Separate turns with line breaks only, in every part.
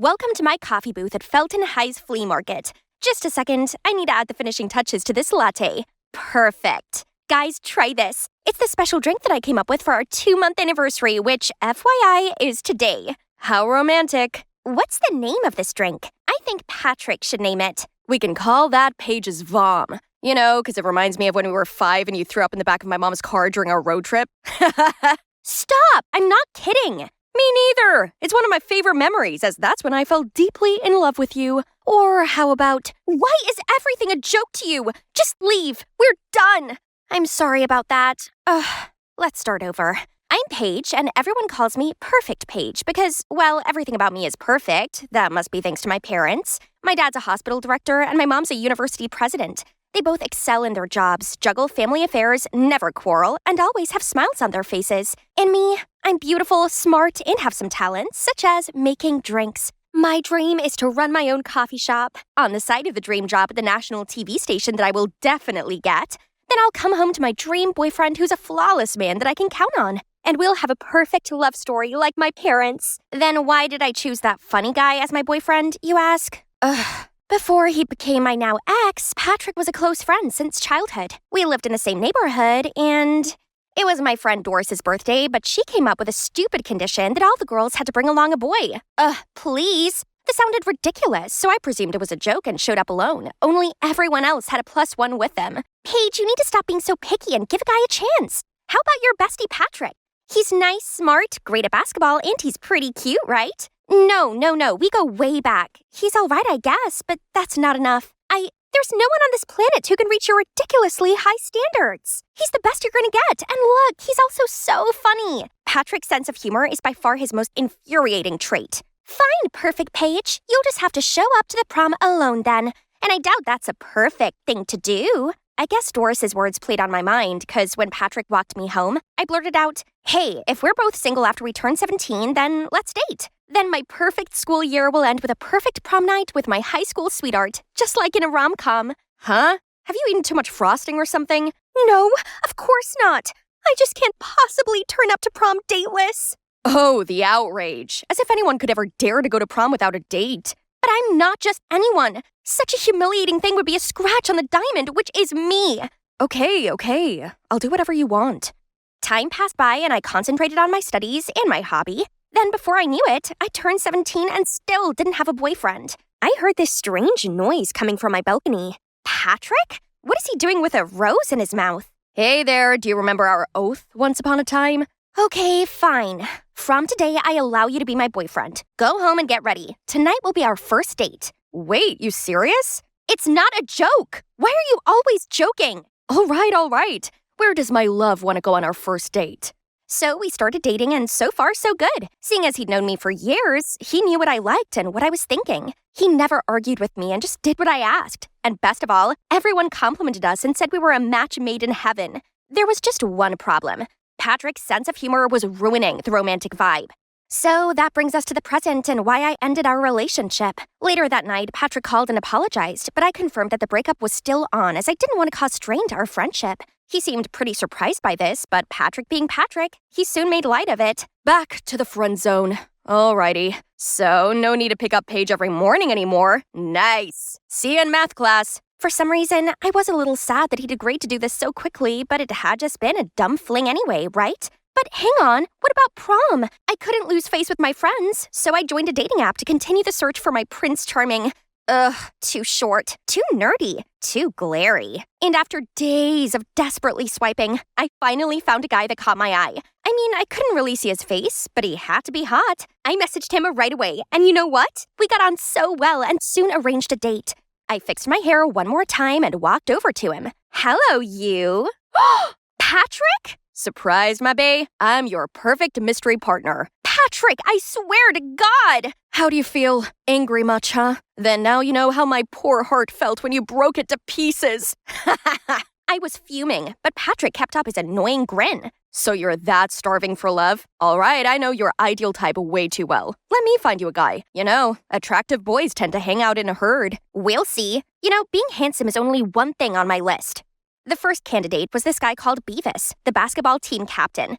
Welcome to my coffee booth at Felton High's Flea Market. Just a second, I need to add the finishing touches to this latte. Perfect. Guys, try this. It's the special drink that I came up with for our 2-month anniversary, which, FYI, is today. How romantic. What's the name of this drink? I think Patrick should name it. We can call that Paige's Vom. You know, because it reminds me of when we were 5 and you threw up in the back of my mom's car during our road trip. Stop! I'm not kidding. Me neither. It's one of my favorite memories, as that's when I fell deeply in love with you. Or how about, why is everything a joke to you? Just leave. We're done. I'm sorry about that. Let's start over. I'm Paige, and everyone calls me Perfect Paige because, well, everything about me is perfect. That must be thanks to my parents. My dad's a hospital director, and my mom's a university president. They both excel in their jobs, juggle family affairs, never quarrel, and always have smiles on their faces. And me, I'm beautiful, smart, and have some talents, such as making drinks. My dream is to run my own coffee shop. On the side of the dream job at the national TV station that I will definitely get, then I'll come home to my dream boyfriend who's a flawless man that I can count on. And we'll have a perfect love story like my parents. Then why did I choose that funny guy as my boyfriend, you ask? Before he became my now ex, Patrick was a close friend since childhood. We lived in the same neighborhood, and it was my friend Doris's birthday, but she came up with a stupid condition that all the girls had to bring along a boy. Please? This sounded ridiculous, so I presumed it was a joke and showed up alone. Only everyone else had a +1 with them. Paige, you need to stop being so picky and give a guy a chance. How about your bestie Patrick? He's nice, smart, great at basketball, and he's pretty cute, right? No, we go way back. He's all right, I guess, but that's not enough. There's no one on this planet who can reach your ridiculously high standards. He's the best you're gonna get, and look, he's also so funny. Patrick's sense of humor is by far his most infuriating trait. Fine, Perfect Paige. You'll just have to show up to the prom alone then. And I doubt that's a perfect thing to do. I guess Doris's words played on my mind, because when Patrick walked me home, I blurted out, hey, if we're both single after we turn 17, then let's date. Then my perfect school year will end with a perfect prom night with my high school sweetheart, just like in a rom-com. Huh? Have you eaten too much frosting or something? No, of course not. I just can't possibly turn up to prom dateless. Oh, the outrage. As if anyone could ever dare to go to prom without a date. But I'm not just anyone. Such a humiliating thing would be a scratch on the diamond, which is me. Okay. I'll do whatever you want. Time passed by and I concentrated on my studies and my hobby. Then before I knew it, I turned 17 and still didn't have a boyfriend. I heard this strange noise coming from my balcony. Patrick? What is he doing with a rose in his mouth? Hey there, do you remember our oath once upon a time? Okay, fine. From today, I allow you to be my boyfriend. Go home and get ready. Tonight will be our first date. Wait, you serious? It's not a joke. Why are you always joking? All right. Where does my love want to go on our first date? So we started dating, and so far, so good. Seeing as he'd known me for years, he knew what I liked and what I was thinking. He never argued with me and just did what I asked. And best of all, everyone complimented us and said we were a match made in heaven. There was just one problem. Patrick's sense of humor was ruining the romantic vibe. So that brings us to the present and why I ended our relationship. Later that night, Patrick called and apologized, but I confirmed that the breakup was still on as I didn't want to cause strain to our friendship. He seemed pretty surprised by this, but Patrick being Patrick, he soon made light of it. Back to the friend zone. Alrighty. So, no need to pick up Paige every morning anymore. Nice. See you in math class. For some reason, I was a little sad that he'd agreed to do this so quickly, but it had just been a dumb fling anyway, right? But hang on, what about prom? I couldn't lose face with my friends, so I joined a dating app to continue the search for my Prince Charming. Too short, too nerdy, too glary. And after days of desperately swiping, I finally found a guy that caught my eye. I mean, I couldn't really see his face, but he had to be hot. I messaged him right away, and you know what? We got on so well and soon arranged a date. I fixed my hair one more time and walked over to him. Hello, you. Patrick? Surprise, my bae. I'm your perfect mystery partner. Patrick, I swear to God! How do you feel? Angry much, huh? Then now you know how my poor heart felt when you broke it to pieces. I was fuming, but Patrick kept up his annoying grin. So you're that starving for love? All right, I know your ideal type way too well. Let me find you a guy. You know, attractive boys tend to hang out in a herd. We'll see. You know, being handsome is only one thing on my list. The first candidate was this guy called Beavis, the basketball team captain.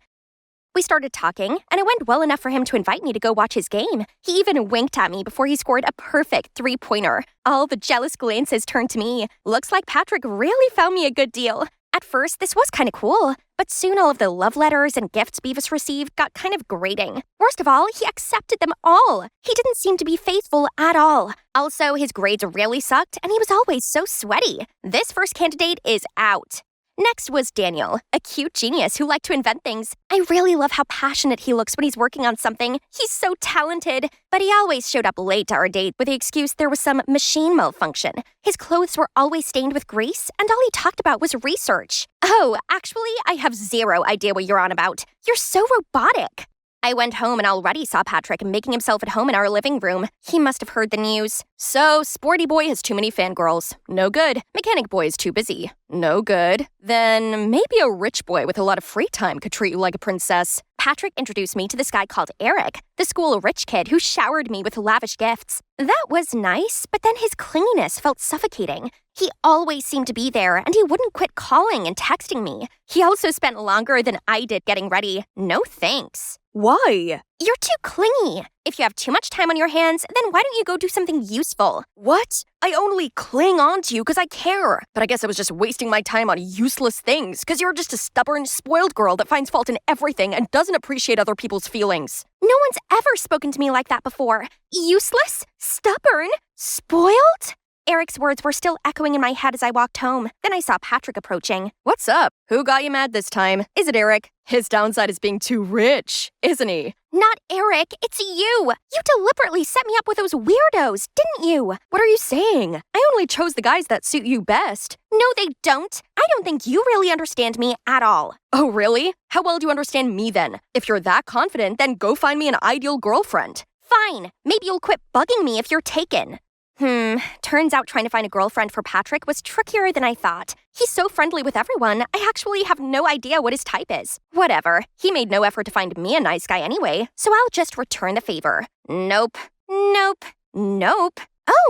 We started talking, and it went well enough for him to invite me to go watch his game. He even winked at me before he scored a perfect three-pointer. All the jealous glances turned to me. Looks like Patrick really found me a good deal. At first, this was kind of cool, but soon all of the love letters and gifts Beavis received got kind of grating. Worst of all, he accepted them all. He didn't seem to be faithful at all. Also, his grades really sucked, and he was always so sweaty. This first candidate is out. Next was Daniel, a cute genius who liked to invent things. I really love how passionate he looks when he's working on something. He's so talented. But he always showed up late to our date with the excuse there was some machine malfunction. His clothes were always stained with grease, and all he talked about was research. Oh, actually, I have zero idea what you're on about. You're so robotic. I went home and already saw Patrick making himself at home in our living room. He must have heard the news. So, Sporty Boy has too many fangirls. No good. Mechanic Boy is too busy. No good. Then maybe a rich boy with a lot of free time could treat you like a princess. Patrick introduced me to this guy called Eric, the school rich kid who showered me with lavish gifts. That was nice, but then his clinginess felt suffocating. He always seemed to be there, and he wouldn't quit calling and texting me. He also spent longer than I did getting ready. No thanks.
Why?
You're too clingy. If you have too much time on your hands, then why don't you go do something useful?
What? I only cling on to you because I care. But I guess I was just wasting my time on useless things because you're just a stubborn, spoiled girl that finds fault in everything and doesn't appreciate other people's feelings.
No one's ever spoken to me like that before. Useless? Stubborn? Spoiled? Eric's words were still echoing in my head as I walked home. Then I saw Patrick approaching.
What's up? Who got you mad this time? Is it Eric? His downside is being too rich, isn't he?
Not Eric, it's you! You deliberately set me up with those weirdos, didn't you?
What are you saying? I only chose the guys that suit you best.
No, they don't. I don't think you really understand me at all.
Oh, really? How well do you understand me then? If you're that confident, then go find me an ideal girlfriend.
Fine. Maybe you'll quit bugging me if you're taken. Turns out trying to find a girlfriend for Patrick was trickier than I thought. He's so friendly with everyone, I actually have no idea what his type is. Whatever, he made no effort to find me a nice guy anyway, so I'll just return the favor. Nope. Oh,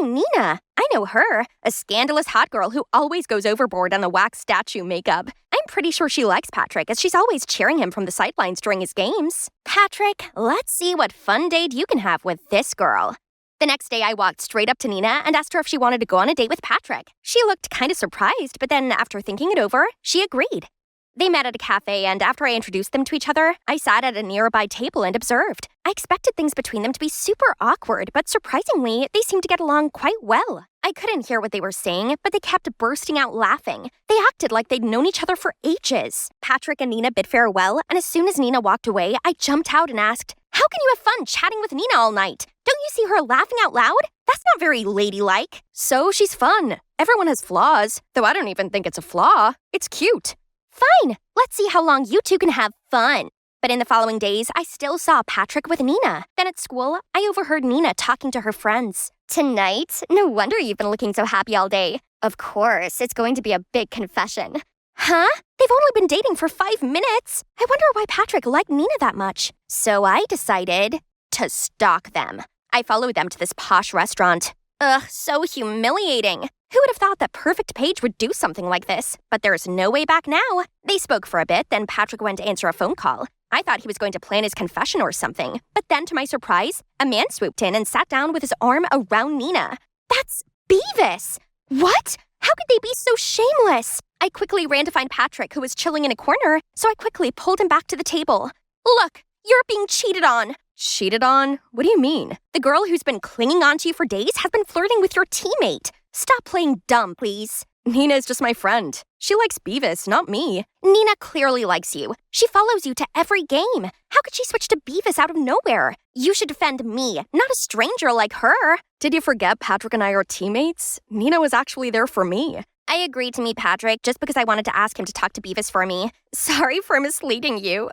Nina. I know her. A scandalous hot girl who always goes overboard on the wax statue makeup. I'm pretty sure she likes Patrick, as she's always cheering him from the sidelines during his games. Patrick, let's see what fun date you can have with this girl. The next day, I walked straight up to Nina and asked her if she wanted to go on a date with Patrick. She looked kind of surprised, but then after thinking it over, she agreed. They met at a cafe, and after I introduced them to each other, I sat at a nearby table and observed. I expected things between them to be super awkward, but surprisingly, they seemed to get along quite well. I couldn't hear what they were saying, but they kept bursting out laughing. They acted like they'd known each other for ages. Patrick and Nina bid farewell, and as soon as Nina walked away, I jumped out and asked, "How can you have fun chatting with Nina all night? Don't you see her laughing out loud? That's not very ladylike."
So she's fun. Everyone has flaws, though I don't even think it's a flaw. It's cute.
Fine, let's see how long you two can have fun. But in the following days, I still saw Patrick with Nina. Then at school, I overheard Nina talking to her friends. "Tonight? No wonder you've been looking so happy all day. Of course, it's going to be a big confession." Huh? They've only been dating for 5 minutes. I wonder why Patrick liked Nina that much. So I decided to stalk them. I followed them to this posh restaurant. Ugh, so humiliating. Who would have thought that Perfect Paige would do something like this? But there's no way back now. They spoke for a bit, then Patrick went to answer a phone call. I thought he was going to plan his confession or something. But then, to my surprise, a man swooped in and sat down with his arm around Nina. That's Beavis! What? How could they be so shameless? I quickly ran to find Patrick, who was chilling in a corner, so I quickly pulled him back to the table. "Look, you're being cheated on."
Cheated on? What do you mean?
"The girl who's been clinging onto you for days has been flirting with your teammate. Stop playing dumb, please."
Nina is just my friend. She likes Beavis, not me.
Nina clearly likes you. She follows you to every game. How could she switch to Beavis out of nowhere? You should defend me, not a stranger like her.
Did you forget Patrick and I are teammates? Nina was actually there for me.
I agreed to meet Patrick just because I wanted to ask him to talk to Beavis for me. Sorry for misleading you.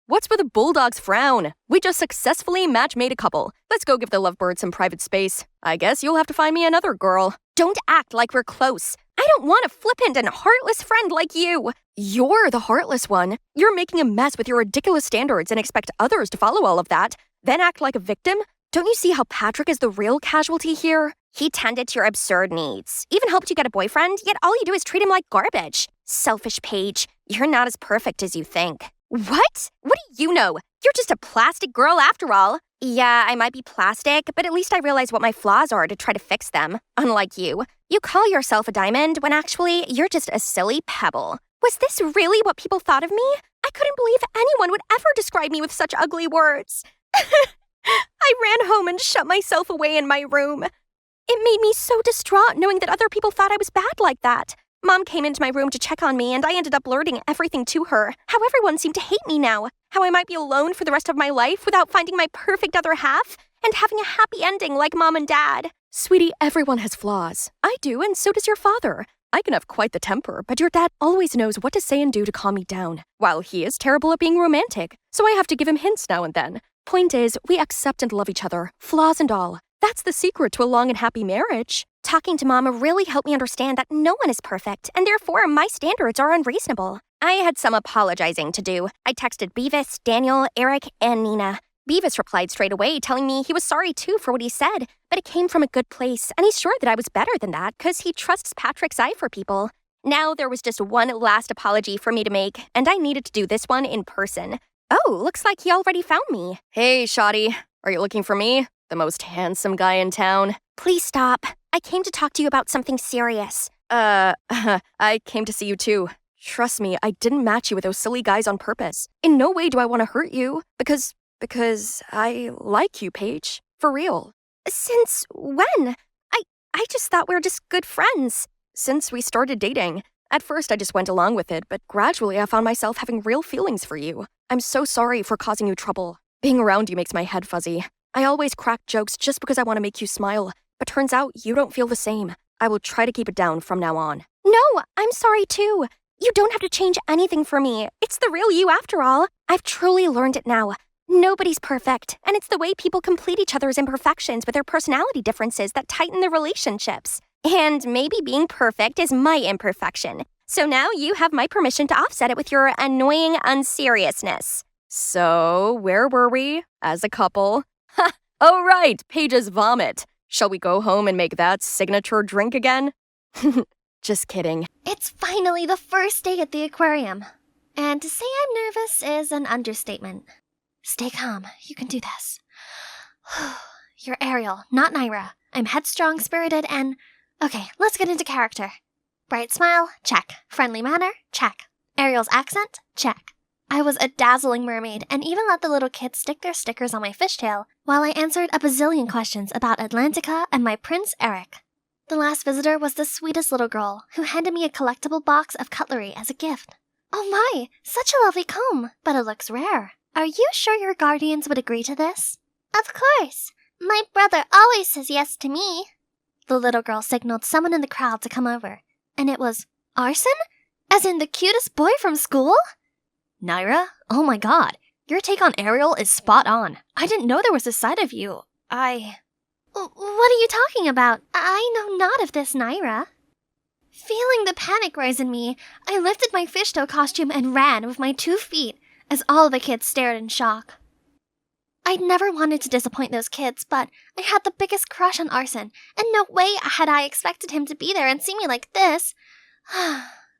What's with a bulldog's frown? We just successfully match-made a couple. Let's go give the lovebird some private space. I guess you'll have to find me another girl.
Don't act like we're close. I don't want a flippant and heartless friend like you.
You're the heartless one. You're making a mess with your ridiculous standards and expect others to follow all of that, then act like a victim? Don't you see how Patrick is the real casualty here?
He tended to your absurd needs, even helped you get a boyfriend, yet all you do is treat him like garbage. Selfish Paige. You're not as perfect as you think.
What? What do you know? You're just a plastic girl after all. Yeah, I might be plastic, but at least I realize what my flaws are to try to fix them. Unlike you. You call yourself a diamond when actually you're just a silly pebble. Was this really what people thought of me? I couldn't believe anyone would ever describe me with such ugly words. I ran home and shut myself away in my room. It made me so distraught knowing that other people thought I was bad like that. Mom came into my room to check on me, and I ended up blurting everything to her. How everyone seemed to hate me now. How I might be alone for the rest of my life without finding my perfect other half and having a happy ending like Mom and Dad. Sweetie, everyone has flaws. I do, and so does your father. I can have quite the temper, but your dad always knows what to say and do to calm me down, while he is terrible at being romantic, so I have to give him hints now and then. Point is, we accept and love each other, flaws and all. That's the secret to a long and happy marriage. Talking to Mom really helped me understand that no one is perfect, and therefore my standards are unreasonable. I had some apologizing to do. I texted Beavis, Daniel, Eric, and Nina. Beavis replied straight away, telling me he was sorry too for what he said, but it came from a good place, and he's sure that I was better than that because he trusts Patrick's eye for people. Now there was just one last apology for me to make, and I needed to do this one in person. Oh, looks like he already found me. Hey, Shawty. Are you looking for me? The most handsome guy in town? Please stop. I came to talk to you about something serious. I came to see you too. Trust me, I didn't match you with those silly guys on purpose. In no way do I want to hurt you, because I like you, Paige. For real. Since when? I just thought we were just good friends. Since we started dating. At first, I just went along with it, but gradually I found myself having real feelings for you. I'm so sorry for causing you trouble. Being around you makes my head fuzzy. I always crack jokes just because I want to make you smile, but turns out you don't feel the same. I will try to keep it down from now on. No, I'm sorry too. You don't have to change anything for me. It's the real you after all. I've truly learned it now. Nobody's perfect, and it's the way people complete each other's imperfections with their personality differences that tighten their relationships. And maybe being perfect is my imperfection. So now you have my permission to offset it with your annoying unseriousness. So, where were we? As a couple? Ha! Oh right, Paige's vomit. Shall we go home and make that signature drink again? Just kidding.
It's finally the first day at the aquarium. And to say I'm nervous is an understatement. Stay calm. You can do this. You're Ariel, not Naira. I'm headstrong, spirited, and... Okay, let's get into character. Bright smile? Check. Friendly manner? Check. Ariel's accent? Check. I was a dazzling mermaid and even let the little kids stick their stickers on my fishtail while I answered a bazillion questions about Atlantica and my Prince Eric. The last visitor was the sweetest little girl who handed me a collectible box of cutlery as a gift. Oh my, such a lovely comb, but it looks rare. Are you sure your guardians would agree to this?
Of course. My brother always says yes to me.
The little girl signaled someone in the crowd to come over, and it was Arson? As in the cutest boy from school? Naira? Oh my god, your take on Ariel is spot on. I didn't know there was a side of you.
What are you talking about? I know not of this, Naira.
Feeling the panic rise in me, I lifted my fishtail costume and ran with my 2 feet as all the kids stared in shock. I'd never wanted to disappoint those kids, but I had the biggest crush on Arson, and no way had I expected him to be there and see me like this.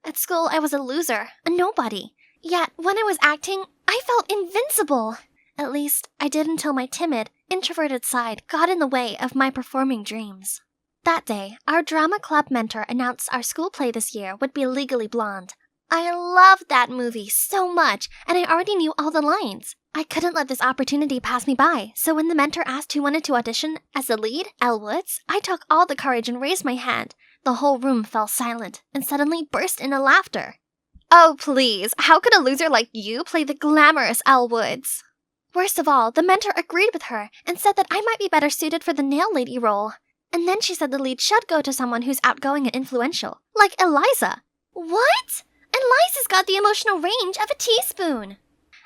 At school, I was a loser, a nobody. Yet, when I was acting, I felt invincible. At least, I did until my timid, introverted side got in the way of my performing dreams. That day, our drama club mentor announced our school play this year would be Legally Blonde. I loved that movie so much, and I already knew all the lines. I couldn't let this opportunity pass me by, so when the mentor asked who wanted to audition as the lead, Elle Woods, I took all the courage and raised my hand. The whole room fell silent and suddenly burst into laughter. Oh, please, how could a loser like you play the glamorous Elle Woods? Worst of all, the mentor agreed with her and said that I might be better suited for the nail lady role. And then she said the lead should go to someone who's outgoing and influential, like Eliza. What? Eliza's got the emotional range of a teaspoon.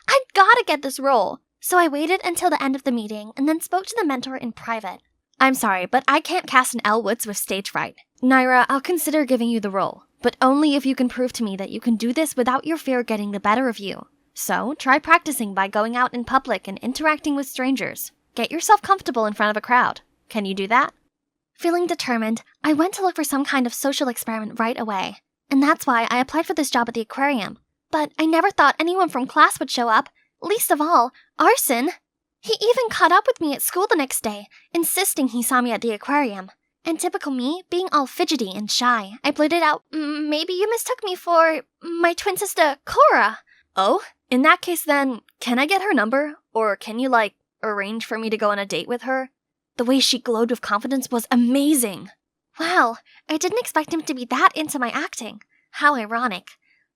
I've gotta get this role. So I waited until the end of the meeting and then spoke to the mentor in private. I'm sorry, but I can't cast an Elle Woods with stage fright. Naira, I'll consider giving you the role, but only if you can prove to me that you can do this without your fear getting the better of you. So, try practicing by going out in public and interacting with strangers. Get yourself comfortable in front of a crowd. Can you do that? Feeling determined, I went to look for some kind of social experiment right away. And that's why I applied for this job at the aquarium. But I never thought anyone from class would show up, least of all, Arson. He even caught up with me at school the next day, insisting he saw me at the aquarium. And typical me, being all fidgety and shy, I blurted out, maybe you mistook me for my twin sister, Cora.
Oh, in that case then, can I get her number? Or can you, arrange for me to go on a date with her? The way she glowed with confidence was amazing.
Wow, I didn't expect him to be that into my acting. How ironic.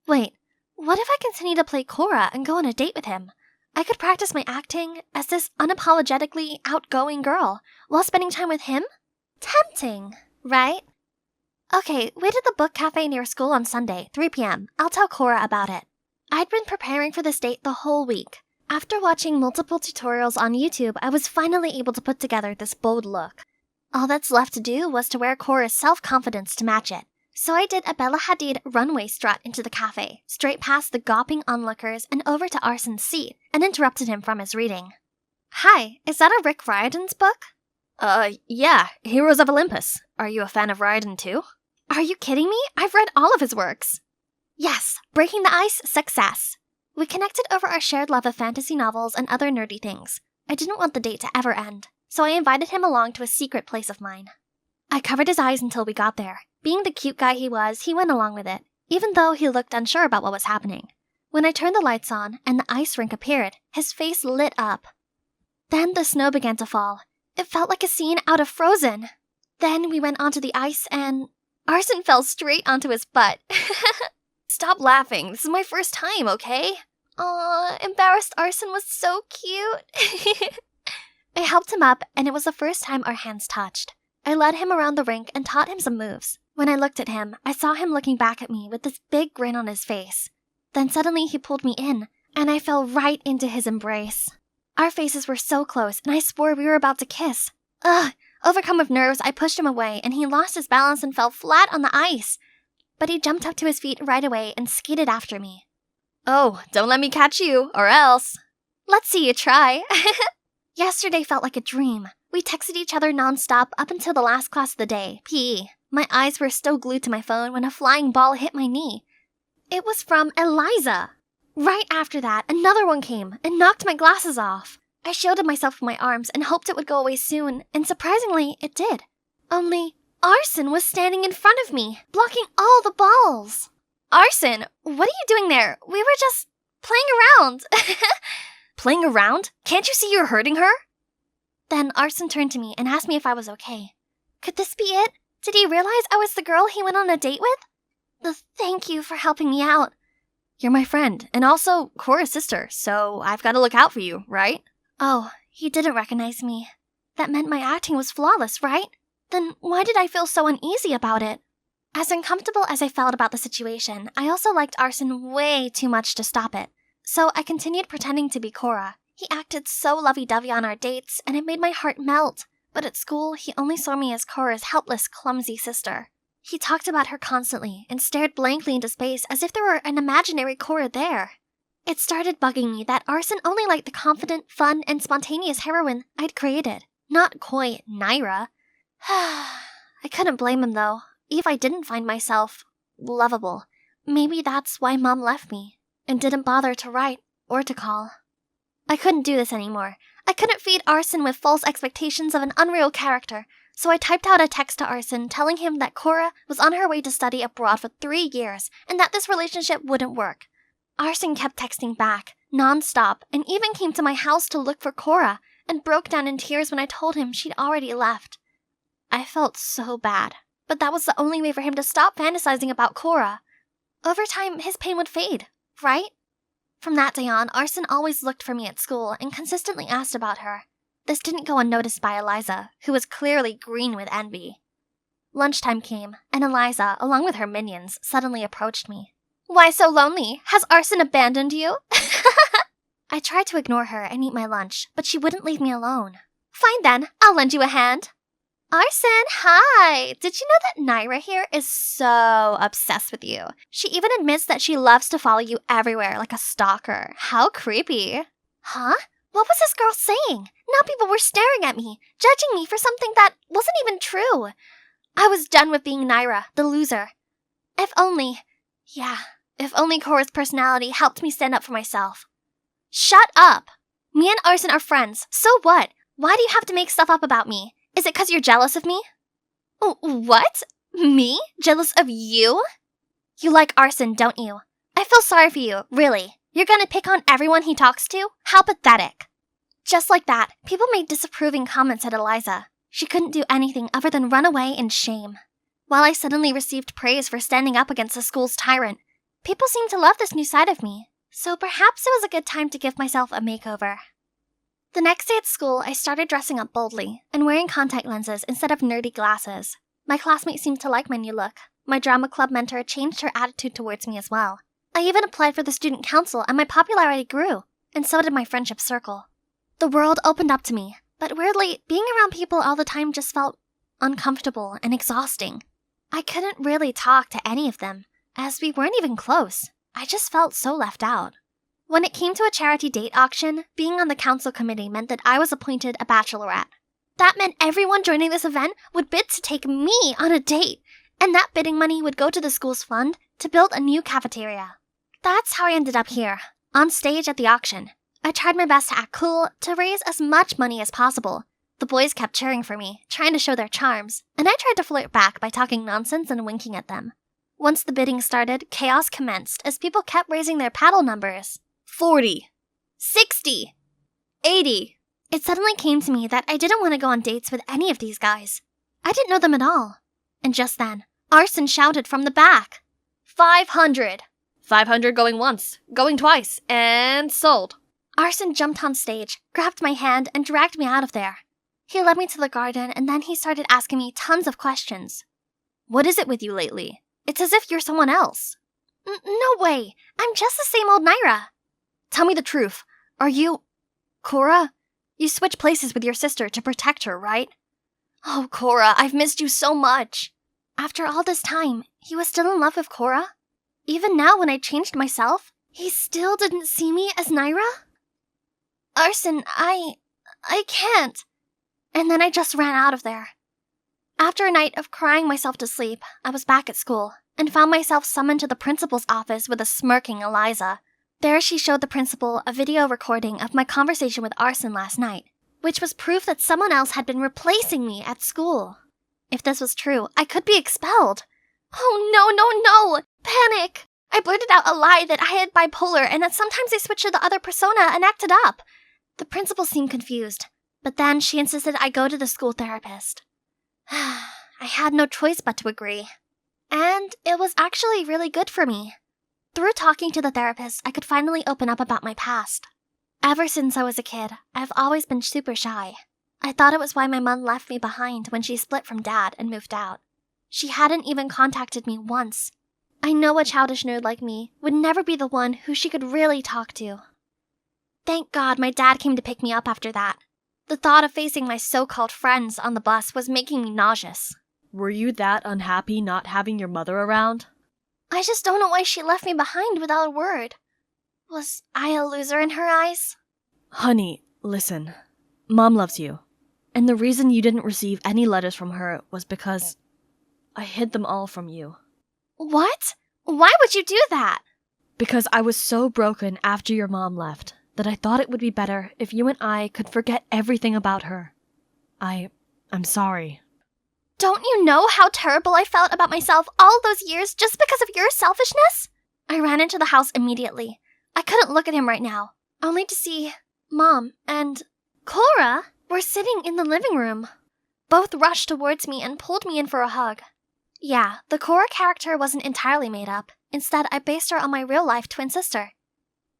Wait, what if I continue to play Cora and go on a date with him? I could practice my acting as this unapologetically outgoing girl while spending time with him? Tempting, right? Okay, wait at the book cafe near school on Sunday, 3 p.m. I'll tell Cora about it. I'd been preparing for this date the whole week. After watching multiple tutorials on YouTube, I was finally able to put together this bold look. All that's left to do was to wear Cora's self-confidence to match it. So I did a Bella Hadid runway strut into the cafe, straight past the gawping onlookers and over to Arson's seat, and interrupted him from his reading. Hi, is that a Rick Riordan's book?
Yeah, Heroes of Olympus. Are you a fan of Riordan too?
Are you kidding me? I've read all of his works. Yes, Breaking the Ice, success. We connected over our shared love of fantasy novels and other nerdy things. I didn't want the date to ever end, so I invited him along to a secret place of mine. I covered his eyes until we got there. Being the cute guy he was, he went along with it, even though he looked unsure about what was happening. When I turned the lights on and the ice rink appeared, his face lit up. Then the snow began to fall. It felt like a scene out of Frozen. Then we went onto the ice and Arson fell straight onto his butt.
Stop laughing. This is my first time, okay?
Aw, embarrassed Arson was so cute. I helped him up, and it was the first time our hands touched. I led him around the rink and taught him some moves. When I looked at him, I saw him looking back at me with this big grin on his face. Then suddenly he pulled me in, and I fell right into his embrace. Our faces were so close, and I swore we were about to kiss. Ugh! Overcome with nerves, I pushed him away, and he lost his balance and fell flat on the ice. But he jumped up to his feet right away and skated after me.
Oh, don't let me catch you, or else.
Let's see you try. Yesterday felt like a dream. We texted each other nonstop up until the last class of the day, PE. My eyes were still glued to my phone when a flying ball hit my knee. It was from Eliza. Right after that, another one came and knocked my glasses off. I shielded myself with my arms and hoped it would go away soon, and surprisingly, it did. Only, Arson was standing in front of me, blocking all the balls. Arson, what are you doing there? We were just playing around.
Playing around? Can't you see you're hurting her?
Then Arson turned to me and asked me if I was okay. Could this be it? Did he realize I was the girl he went on a date with? Thank you for helping me out.
You're my friend, and also Cora's sister, so I've got to look out for you, right?
Oh, he didn't recognize me. That meant my acting was flawless, right? Then why did I feel so uneasy about it? As uncomfortable as I felt about the situation, I also liked Arson way too much to stop it. So I continued pretending to be Cora. He acted so lovey-dovey on our dates, and it made my heart melt. But at school, he only saw me as Cora's helpless, clumsy sister. He talked about her constantly and stared blankly into space as if there were an imaginary Cora there. It started bugging me that Arson only liked the confident, fun, and spontaneous heroine I'd created, not coy Naira. I couldn't blame him, though. If I didn't find myself lovable, maybe that's why Mom left me and didn't bother to write or to call. I couldn't do this anymore. I couldn't feed Arson with false expectations of an unreal character, so I typed out a text to Arson telling him that Cora was on her way to study abroad for 3 years and that this relationship wouldn't work. Arson kept texting back, non-stop, and even came to my house to look for Cora and broke down in tears when I told him she'd already left. I felt so bad, but that was the only way for him to stop fantasizing about Cora. Over time, his pain would fade, right? From that day on, Arson always looked for me at school and consistently asked about her. This didn't go unnoticed by Eliza, who was clearly green with envy. Lunchtime came, and Eliza, along with her minions, suddenly approached me. Why so lonely? Has Arson abandoned you? I tried to ignore her and eat my lunch, but she wouldn't leave me alone. Fine then, I'll lend you a hand. Arson, hi! Did you know that Naira here is so obsessed with you? She even admits that she loves to follow you everywhere like a stalker. How creepy. Huh? What was this girl saying? Now people were staring at me, judging me for something that wasn't even true. I was done with being Naira, the loser. If only... Yeah, If only Cora's personality helped me stand up for myself. Shut up! Me and Arson are friends, so what? Why do you have to make stuff up about me? Is it 'cause you're jealous of me? Oh, what? Me? Jealous of you? You like Arson, don't you? I feel sorry for you, really. You're gonna pick on everyone he talks to? How pathetic. Just like that, people made disapproving comments at Eliza. She couldn't do anything other than run away in shame. While I suddenly received praise for standing up against the school's tyrant, people seemed to love this new side of me, so perhaps it was a good time to give myself a makeover. The next day at school, I started dressing up boldly and wearing contact lenses instead of nerdy glasses. My classmates seemed to like my new look. My drama club mentor changed her attitude towards me as well. I even applied for the student council and my popularity grew, and so did my friendship circle. The world opened up to me, but weirdly, being around people all the time just felt uncomfortable and exhausting. I couldn't really talk to any of them, as we weren't even close. I just felt so left out. When it came to a charity date auction, being on the council committee meant that I was appointed a bachelorette. That meant everyone joining this event would bid to take me on a date, and that bidding money would go to the school's fund to build a new cafeteria. That's how I ended up here, on stage at the auction. I tried my best to act cool, to raise as much money as possible. The boys kept cheering for me, trying to show their charms, and I tried to flirt back by talking nonsense and winking at them. Once the bidding started, chaos commenced as people kept raising their paddle numbers. 40, 60, 80. It suddenly came to me that I didn't want to go on dates with any of these guys. I didn't know them at all. And just then, Arson shouted from the back. 500. 500 going once, going twice, and sold. Arson jumped on stage, grabbed my hand, and dragged me out of there. He led me to the garden, and then he started asking me tons of questions. What is it with you lately? It's as if you're someone else. No way. I'm just the same old Naira. Tell me the truth. Are you... Cora? You switched places with your sister to protect her, right? Oh, Cora, I've missed you so much. After all this time, he was still in love with Cora? Even now when I changed myself, he still didn't see me as Naira? Arson, I can't. And then I just ran out of there. After a night of crying myself to sleep, I was back at school and found myself summoned to the principal's office with a smirking Eliza. There she showed the principal a video recording of my conversation with Arson last night, which was proof that someone else had been replacing me at school. If this was true, I could be expelled. Oh no! Panic! I blurted out a lie that I had bipolar and that sometimes I switched to the other persona and acted up. The principal seemed confused, but then she insisted I go to the school therapist. I had no choice but to agree. And it was actually really good for me. Through talking to the therapist, I could finally open up about my past. Ever since I was a kid, I've always been super shy. I thought it was why my mom left me behind when she split from Dad and moved out. She hadn't even contacted me once. I know a childish nerd like me would never be the one who she could really talk to. Thank God my dad came to pick me up after that. The thought of facing my so-called friends on the bus was making me nauseous.
Were you that unhappy not having your mother around?
I just don't know why she left me behind without a word. Was I a loser in her eyes?
Honey, listen. Mom loves you. And the reason you didn't receive any letters from her was because I hid them all from you.
What? Why would you do that?
Because I was so broken after your mom left that I thought it would be better if you and I could forget everything about her. I'm sorry.
Don't you know how terrible I felt about myself all those years just because of your selfishness? I ran into the house immediately. I couldn't look at him right now, only to see Mom and Cora were sitting in the living room. Both rushed towards me and pulled me in for a hug. Yeah, the Cora character wasn't entirely made up. Instead, I based her on my real-life twin sister.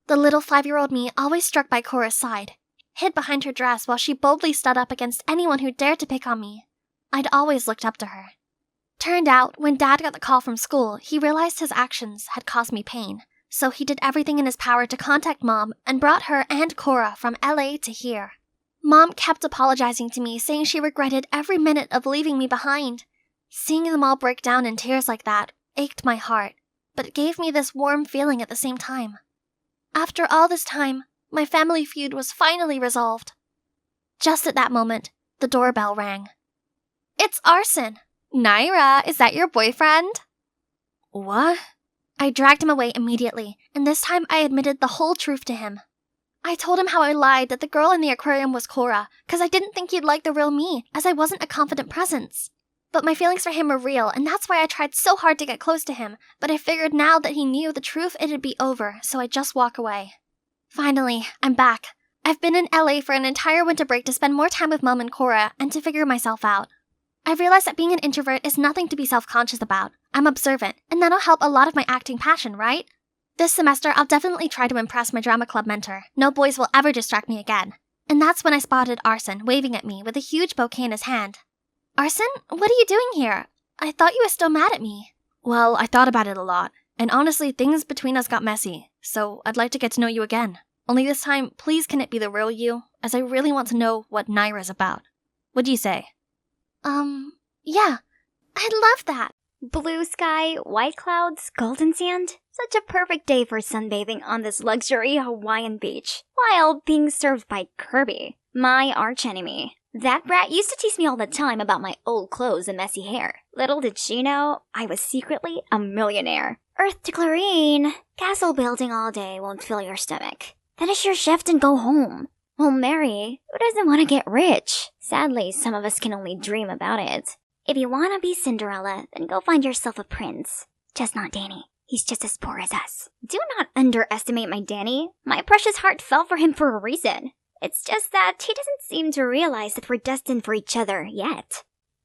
The little 5-year-old me always struck by Cora's side, hid behind her dress while she boldly stood up against anyone who dared to pick on me. I'd always looked up to her. Turned out, when Dad got the call from school, he realized his actions had caused me pain, so he did everything in his power to contact Mom and brought her and Cora from LA to here. Mom kept apologizing to me, saying she regretted every minute of leaving me behind. Seeing them all break down in tears like that ached my heart, but it gave me this warm feeling at the same time. After all this time, my family feud was finally resolved. Just at that moment, the doorbell rang. It's Arson. Naira, is that your boyfriend?
What?
I dragged him away immediately, and this time I admitted the whole truth to him. I told him how I lied that the girl in the aquarium was Cora, because I didn't think he'd like the real me, as I wasn't a confident presence. But my feelings for him were real, and that's why I tried so hard to get close to him, but I figured now that he knew the truth it'd be over, so I'd just walk away. Finally, I'm back. I've been in LA for an entire winter break to spend more time with Mom and Cora, and to figure myself out. I've realized that being an introvert is nothing to be self-conscious about. I'm observant, and that'll help a lot of my acting passion, right? This semester, I'll definitely try to impress my drama club mentor. No boys will ever distract me again. And that's when I spotted Arson waving at me with a huge bouquet in his hand. Arson, what are you doing here? I thought you were still mad at me.
Well, I thought about it a lot, and honestly, things between us got messy, so I'd like to get to know you again. Only this time, please can it be the real you, as I really want to know what Naira's about. What do you say?
Yeah, I'd love that.
Blue sky, white clouds, golden sand. Such a perfect day for sunbathing on this luxury Hawaiian beach, while being served by Kirby, my archenemy. That brat used to tease me all the time about my old clothes and messy hair. Little did she know, I was secretly a millionaire. Earth to Clarine. Castle building all day won't fill your stomach. Finish your shift and go home. Well, Mary, who doesn't want to get rich? Sadly, some of us can only dream about it. If you want to be Cinderella, then go find yourself a prince. Just not Danny. He's just as poor as us. Do not underestimate my Danny. My precious heart fell for him for a reason. It's just that he doesn't seem to realize that we're destined for each other yet.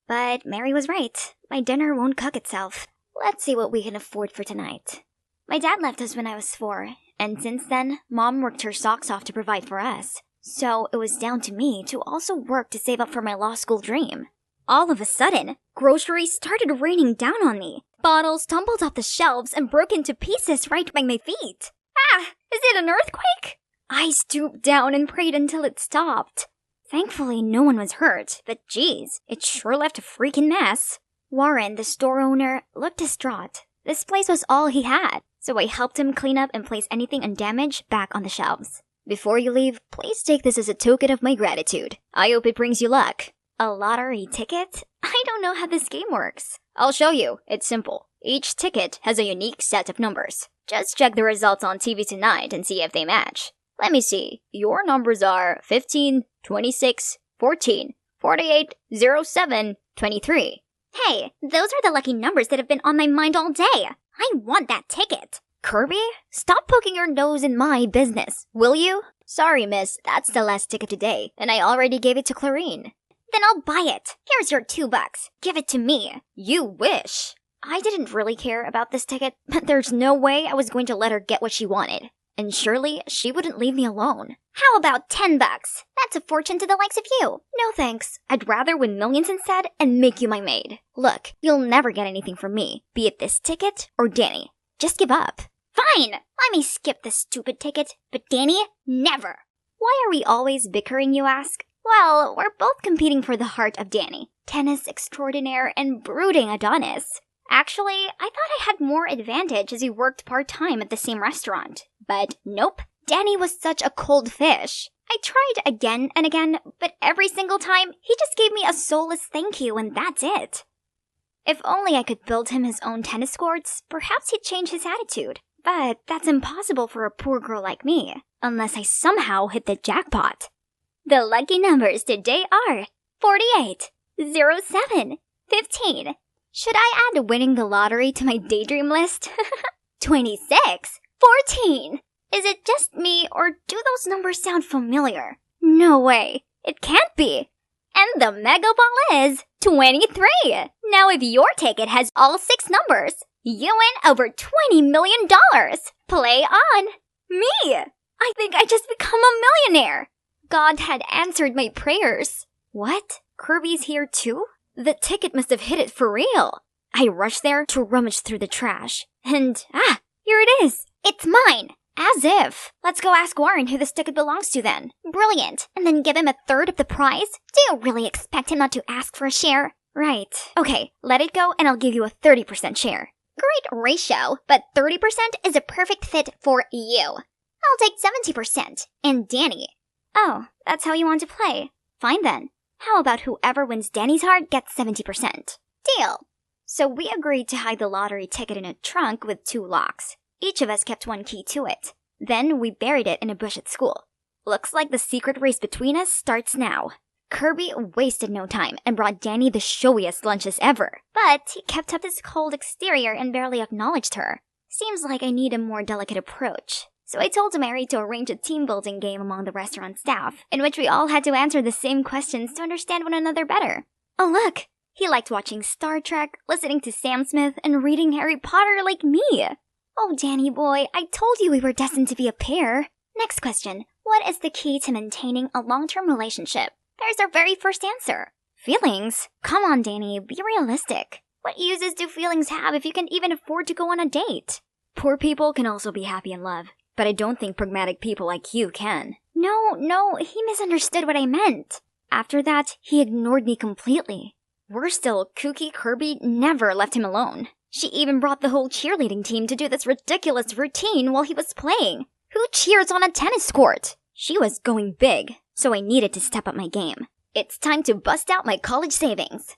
But Mary was right. My dinner won't cook itself. Let's see what we can afford for tonight. My dad left us when I was 4, and since then, Mom worked her socks off to provide for us. So it was down to me to also work to save up for my law school dream. All of a sudden, groceries started raining down on me. Bottles tumbled off the shelves and broke into pieces right by my feet. Ah! Is it an earthquake? I stooped down and prayed until it stopped. Thankfully, no one was hurt, but geez, it sure left a freaking mess. Warren, the store owner, looked distraught. This place was all he had, so I helped him clean up and place anything undamaged back on the shelves. Before you leave, please take this as a token of my gratitude. I hope it brings you luck. A lottery ticket? I don't know how this game works. I'll show you. It's simple. Each ticket has a unique set of numbers. Just check the results on TV tonight and see if they match. Let me see. Your numbers are 15, 26, 14, 48, 07, 23. Hey, those are the lucky numbers that have been on my mind all day. I want that ticket. Kirby, stop poking your nose in my business, will you? Sorry, miss, that's the last ticket today, and I already gave it to Clarine. Then I'll buy it. Here's your $2. Give it to me. You wish. I didn't really care about this ticket, but there's no way I was going to let her get what she wanted. And surely, she wouldn't leave me alone. How about $10? That's a fortune to the likes of you. No thanks. I'd rather win millions instead and make you my maid. Look, you'll never get anything from me, be it this ticket or Danny. Just give up. Fine! Let me skip this stupid ticket, but Danny, never. Why are we always bickering, you ask? Well, we're both competing for the heart of Danny. Tennis extraordinaire and brooding Adonis. Actually, I thought I had more advantage as he worked part-time at the same restaurant. But nope, Danny was such a cold fish. I tried again and again, but every single time, he just gave me a soulless thank you and that's it. If only I could build him his own tennis courts, perhaps he'd change his attitude. But that's impossible for a poor girl like me, unless I somehow hit the jackpot. The lucky numbers today are 48, 07, 15. Should I add winning the lottery to my daydream list? 26, 14. Is it just me, or do those numbers sound familiar? No way. It can't be. And the mega ball is 23. Now if your ticket has all 6 numbers, you win over $20 million. Play on. Me. I think I just become a millionaire. God had answered my prayers. What? Kirby's here too? The ticket must have hit it for real. I rushed there to rummage through the trash. And, here it is. It's mine. As if. Let's go ask Warren who this ticket belongs to then. Brilliant. And then give him a third of the prize? Do you really expect him not to ask for a share? Right. Okay, let it go and I'll give you a 30% share. Great ratio, but 30% is a perfect fit for you. I'll take 70%. And Danny. Oh, that's how you want to play. Fine then. How about whoever wins Danny's heart gets 70%? Deal.
So we agreed to hide the lottery ticket in a trunk with 2 locks. Each of us kept 1 key to it. Then we buried it in a bush at school. Looks like the secret race between us starts now. Kirby wasted no time and brought Danny the showiest lunches ever. But he kept up his cold exterior and barely acknowledged her. Seems like I need a more delicate approach. So I told Mary to arrange a team-building game among the restaurant staff, in which we all had to answer the same questions to understand one another better. Oh look! He liked watching Star Trek, listening to Sam Smith, and reading Harry Potter like me. Oh, Danny boy, I told you we were destined to be a pair. Next question. What is the key to maintaining a long-term relationship? There's our very first answer. Feelings? Come on, Danny, be realistic. What uses do feelings have if you can even afford to go on a date? Poor people can also be happy in love, but I don't think pragmatic people like you can. No, he misunderstood what I meant. After that, he ignored me completely. Worse still, kooky Kirby never left him alone. She even brought the whole cheerleading team to do this ridiculous routine while he was playing. Who cheers on a tennis court? She was going big, so I needed to step up my game. It's time to bust out my college savings.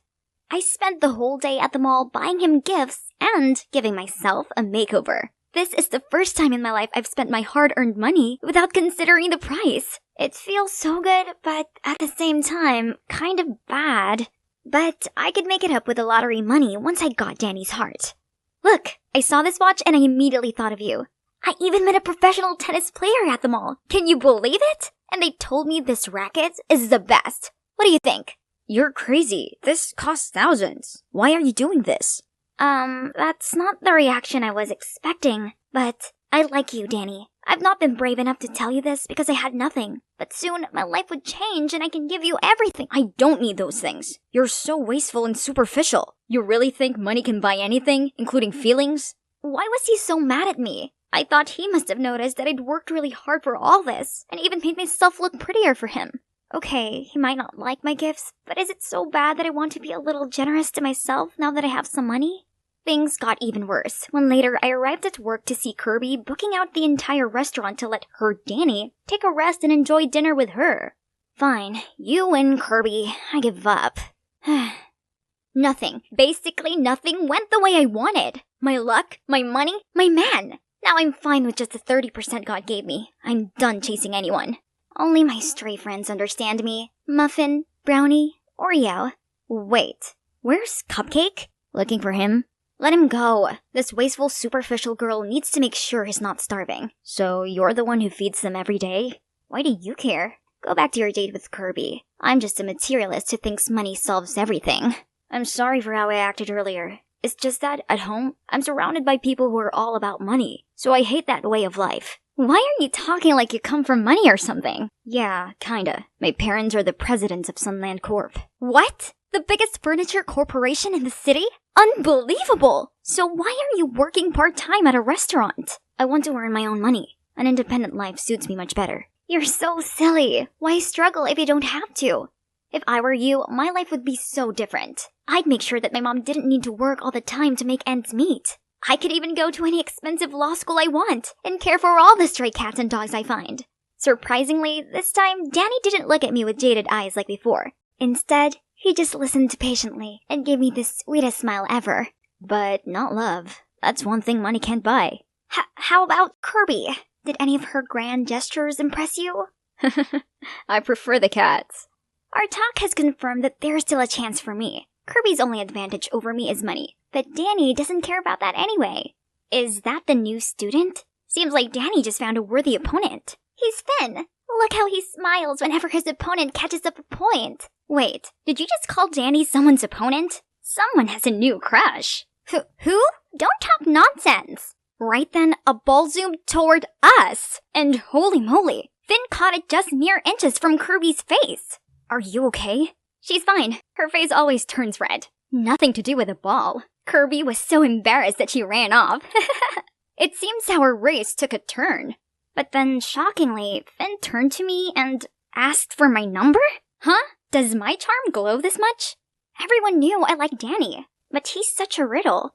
I spent the whole day at the mall buying him gifts and giving myself a makeover. This is the first time in my life I've spent my hard-earned money without considering the price. It feels so good, but at the same time, kind of bad. But I could make it up with the lottery money once I got Danny's heart. Look, I saw this watch and I immediately thought of you. I even met a professional tennis player at the mall. Can you believe it? And they told me this racket is the best. What do you think?
You're crazy. This costs thousands. Why are you doing this?
That's not the reaction I was expecting. But I like you, Danny. I've not been brave enough to tell you this because I had nothing. But soon, my life would change and I can give you everything.
I don't need those things. You're so wasteful and superficial. You really think money can buy anything, including feelings?
Why was he so mad at me? I thought he must have noticed that I'd worked really hard for all this, and even made myself look prettier for him. Okay, he might not like my gifts, but is it so bad that I want to be a little generous to myself now that I have some money? Things got even worse when later I arrived at work to see Kirby booking out the entire restaurant to let her, Danny, take a rest and enjoy dinner with her. Fine, you win, Kirby. I give up. Basically nothing went the way I wanted. My luck, my money, my man. Now I'm fine with just the 30% God gave me. I'm done chasing anyone. Only my stray friends understand me. Muffin, Brownie, Oreo. Wait, where's Cupcake? Looking for him? Let him go. This wasteful, superficial girl needs to make sure he's not starving. So you're the one who feeds them every day? Why do you care? Go back to your date with Kirby. I'm just a materialist who thinks money solves everything. I'm sorry for how I acted earlier. It's just that, at home, I'm surrounded by people who are all about money, so I hate that way of life. Why are you talking like you come from money or something? Yeah, kinda. My parents are the presidents of Sunland Corp. What? The biggest furniture corporation in the city? Unbelievable! So why are you working part-time at a restaurant? I want to earn my own money. An independent life suits me much better. You're so silly. Why struggle if you don't have to? If I were you, my life would be so different. I'd make sure that my mom didn't need to work all the time to make ends meet. I could even go to any expensive law school I want and care for all the stray cats and dogs I find. Surprisingly, this time, Danny didn't look at me with jaded eyes like before. Instead, he just listened patiently and gave me the sweetest smile ever. But not love. That's one thing money can't buy. How about Kirby? Did any of her grand gestures impress you?
I prefer the cats.
Our talk has confirmed that there's still a chance for me. Kirby's only advantage over me is money, but Danny doesn't care about that anyway. Is that the new student? Seems like Danny just found a worthy opponent. He's Finn. Look how he smiles whenever his opponent catches up a point. Wait, did you just call Danny someone's opponent? Someone has a new crush. Who? Don't talk nonsense. Right then, a ball zoomed toward us. And holy moly, Finn caught it just mere inches from Kirby's face. Are you okay? She's fine. Her face always turns red. Nothing to do with the ball. Kirby was so embarrassed that she ran off. It seems our race took a turn. But then, shockingly, Finn turned to me and asked for my number? Huh? Does my charm glow this much? Everyone knew I liked Danny, but he's such a riddle.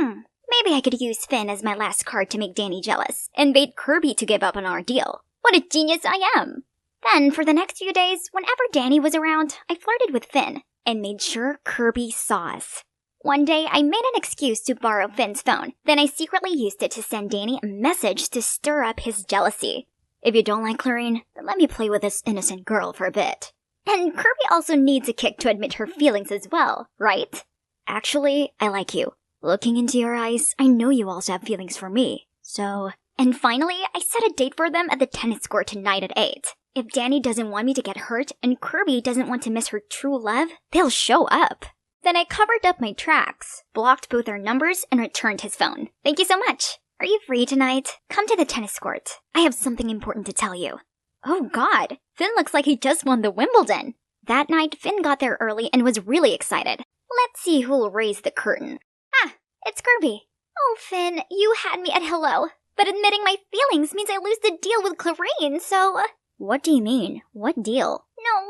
Maybe I could use Finn as my last card to make Danny jealous and bait Kirby to give up on our deal. What a genius I am! Then, for the next few days, whenever Danny was around, I flirted with Finn and made sure Kirby saw us. One day, I made an excuse to borrow Finn's phone. Then I secretly used it to send Danny a message to stir up his jealousy. If you don't like Clarine, then let me play with this innocent girl for a bit. And Kirby also needs a kick to admit her feelings as well, right? Actually, I like you. Looking into your eyes, I know you also have feelings for me. So... And finally, I set a date for them at the tennis court tonight at 8. If Danny doesn't want me to get hurt and Kirby doesn't want to miss her true love, they'll show up. Then I covered up my tracks, blocked both our numbers, and returned his phone. Thank you so much. Are you free tonight? Come to the tennis court. I have something important to tell you. Oh god, Finn looks like he just won the Wimbledon. That night, Finn got there early and was really excited. Let's see who'll raise the curtain. Ah, it's Kirby. Oh, Finn, you had me at hello. But admitting my feelings means I lose the deal with Clarine, so... What do you mean? What deal?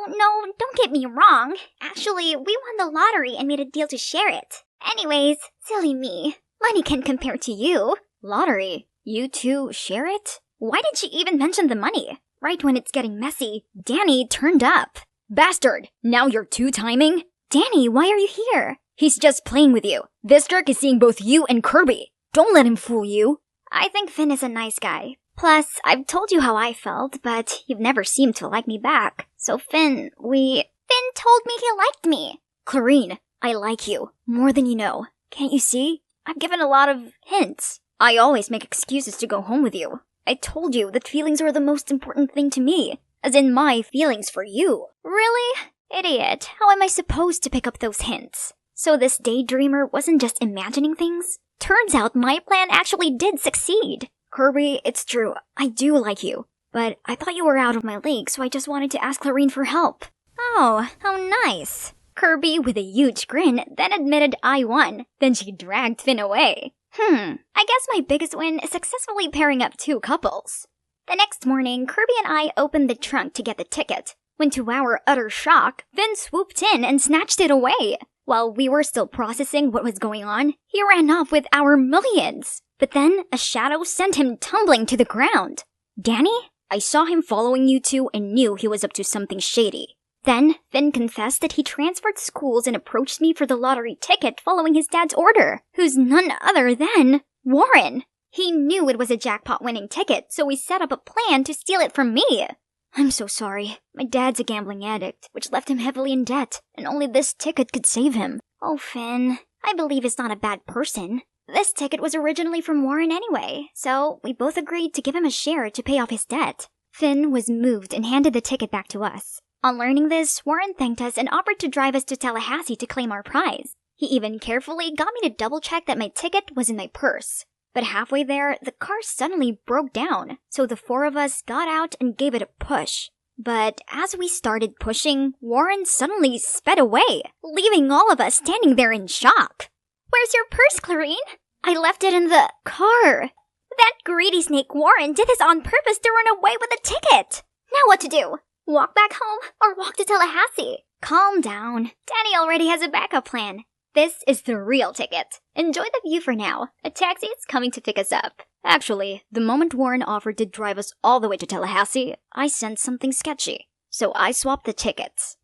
No, don't get me wrong. Actually, we won the lottery and made a deal to share it. Anyways, silly me. Money can't compare to you. Lottery? You two share it? Why did she even mention the money? Right when it's getting messy, Danny turned up. Bastard! Now you're two-timing? Danny, why are you here? He's just playing with you. This jerk is seeing both you and Kirby. Don't let him fool you. I think Finn is a nice guy. Plus, I've told you how I felt, but you've never seemed to like me back. So Finn told me he liked me. Clarine, I like you. More than you know. Can't you see? I've given a lot of hints. I always make excuses to go home with you. I told you that feelings are the most important thing to me. As in my feelings for you. Really? Idiot. How am I supposed to pick up those hints? So this daydreamer wasn't just imagining things? Turns out my plan actually did succeed. Kirby, it's true. I do like you. But I thought you were out of my league, so I just wanted to ask Clarine for help. Oh, how nice. Kirby, with a huge grin, then admitted I won. Then she dragged Finn away. I guess my biggest win is successfully pairing up two couples. The next morning, Kirby and I opened the trunk to get the ticket. When to our utter shock, Finn swooped in and snatched it away. While we were still processing what was going on, he ran off with our millions. But then, a shadow sent him tumbling to the ground. Danny? I saw him following you two and knew he was up to something shady. Then, Finn confessed that he transferred schools and approached me for the lottery ticket following his dad's order, who's none other than Warren. He knew it was a jackpot-winning ticket, so he set up a plan to steal it from me. I'm so sorry. My dad's a gambling addict, which left him heavily in debt, and only this ticket could save him. Oh, Finn, I believe he's not a bad person. This ticket was originally from Warren anyway, so we both agreed to give him a share to pay off his debt. Finn was moved and handed the ticket back to us. On learning this, Warren thanked us and offered to drive us to Tallahassee to claim our prize. He even carefully got me to double-check that my ticket was in my purse. But halfway there, the car suddenly broke down, so the four of us got out and gave it a push. But as we started pushing, Warren suddenly sped away, leaving all of us standing there in shock. Where's your purse, Clarine? I left it in the car. That greedy snake Warren did this on purpose to run away with the ticket. Now what to do? Walk back home or walk to Tallahassee? Calm down. Danny already has a backup plan. This is the real ticket. Enjoy the view for now. A taxi is coming to pick us up. Actually, the moment Warren offered to drive us all the way to Tallahassee, I sensed something sketchy. So I swapped the tickets.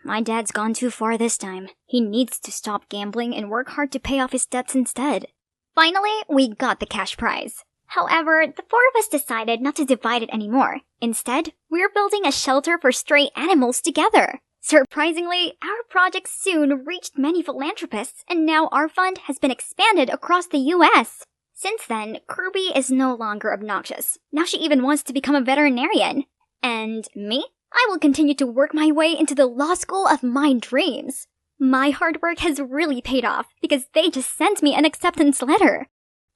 My dad's gone too far this time. He needs to stop gambling and work hard to pay off his debts instead. Finally, we got the cash prize. However, the four of us decided not to divide it anymore. Instead, we're building a shelter for stray animals together. Surprisingly, our project soon reached many philanthropists, and now our fund has been expanded across the US. Since then, Kirby is no longer obnoxious. Now she even wants to become a veterinarian. And me? I will continue to work my way into the law school of my dreams. My hard work has really paid off because they just sent me an acceptance letter.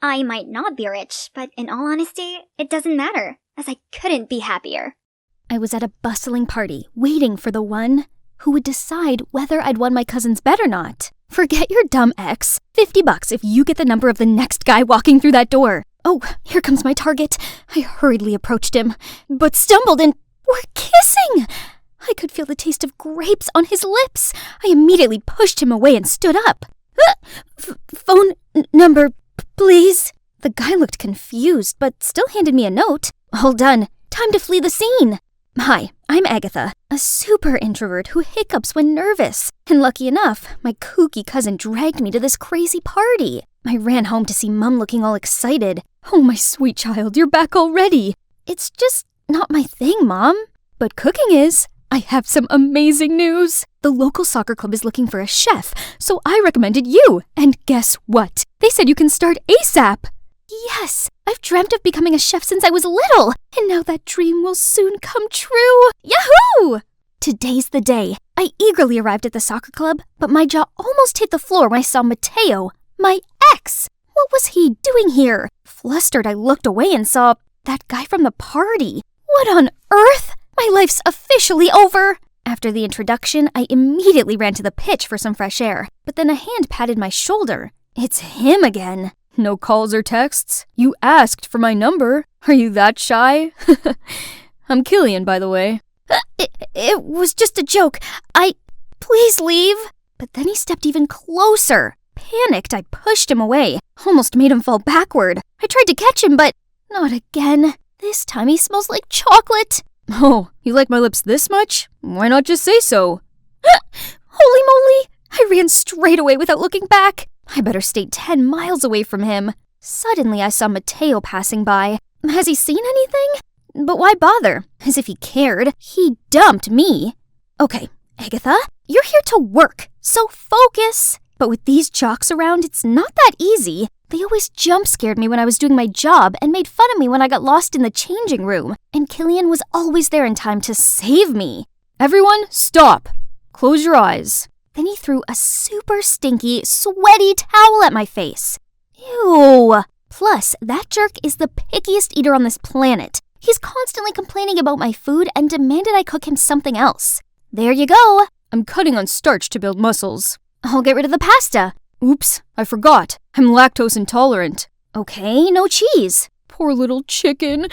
I might not be rich, but in all honesty, it doesn't matter, as I couldn't be happier.
I was at a bustling party, waiting for the one who would decide whether I'd won my cousin's bet or not. Forget your dumb ex. $50 if you get the number of the next guy walking through that door. Oh, here comes my target. I hurriedly approached him, but stumbled and we're kissing! I could feel the taste of grapes on his lips. I immediately pushed him away and stood up. Phone number, please? The guy looked confused, but still handed me a note. All done. Time to flee the scene.
Hi, I'm Agatha, a super introvert who hiccups when nervous. And lucky enough, my kooky cousin dragged me to this crazy party. I ran home to see Mum looking all excited. Oh, my sweet child, you're back already. It's just not my thing, Mom. But cooking is. I have some amazing news. The local soccer club is looking for a chef, so I recommended you. And guess what? They said you can start ASAP. Yes, I've dreamt of becoming a chef since I was little, and now that dream will soon come true. Yahoo! Today's the day. I eagerly arrived at the soccer club, but my jaw almost hit the floor when I saw Mateo, my ex. What was he doing here? Flustered, I looked away and saw that guy from the party. What on earth? My life's officially over! After the introduction, I immediately ran to the pitch for some fresh air, but then a hand patted my shoulder. It's him again. No calls or texts? You asked for my number. Are you that shy? I'm Killian, by the way. It was just a joke. Please leave. But then he stepped even closer. Panicked, I pushed him away. Almost made him fall backward. I tried to catch him, but not again. This time he smells like chocolate. Oh, you like my lips this much? Why not just say so? Holy moly! I ran straight away without looking back. I better stay 10 miles away from him. Suddenly, I saw Mateo passing by. Has he seen anything? But why bother? As if he cared. He dumped me. Okay, Agatha, you're here to work, so focus. But with these jocks around, it's not that easy. They always jump-scared me when I was doing my job and made fun of me when I got lost in the changing room. And Killian was always there in time to save me. Everyone, stop. Close your eyes. Then he threw a super stinky, sweaty towel at my face. Ew. Plus, that jerk is the pickiest eater on this planet. He's constantly complaining about my food and demanded I cook him something else. There you go. I'm cutting on starch to build muscles. I'll get rid of the pasta. Oops, I forgot. I'm lactose intolerant. Okay, no cheese. Poor little chicken.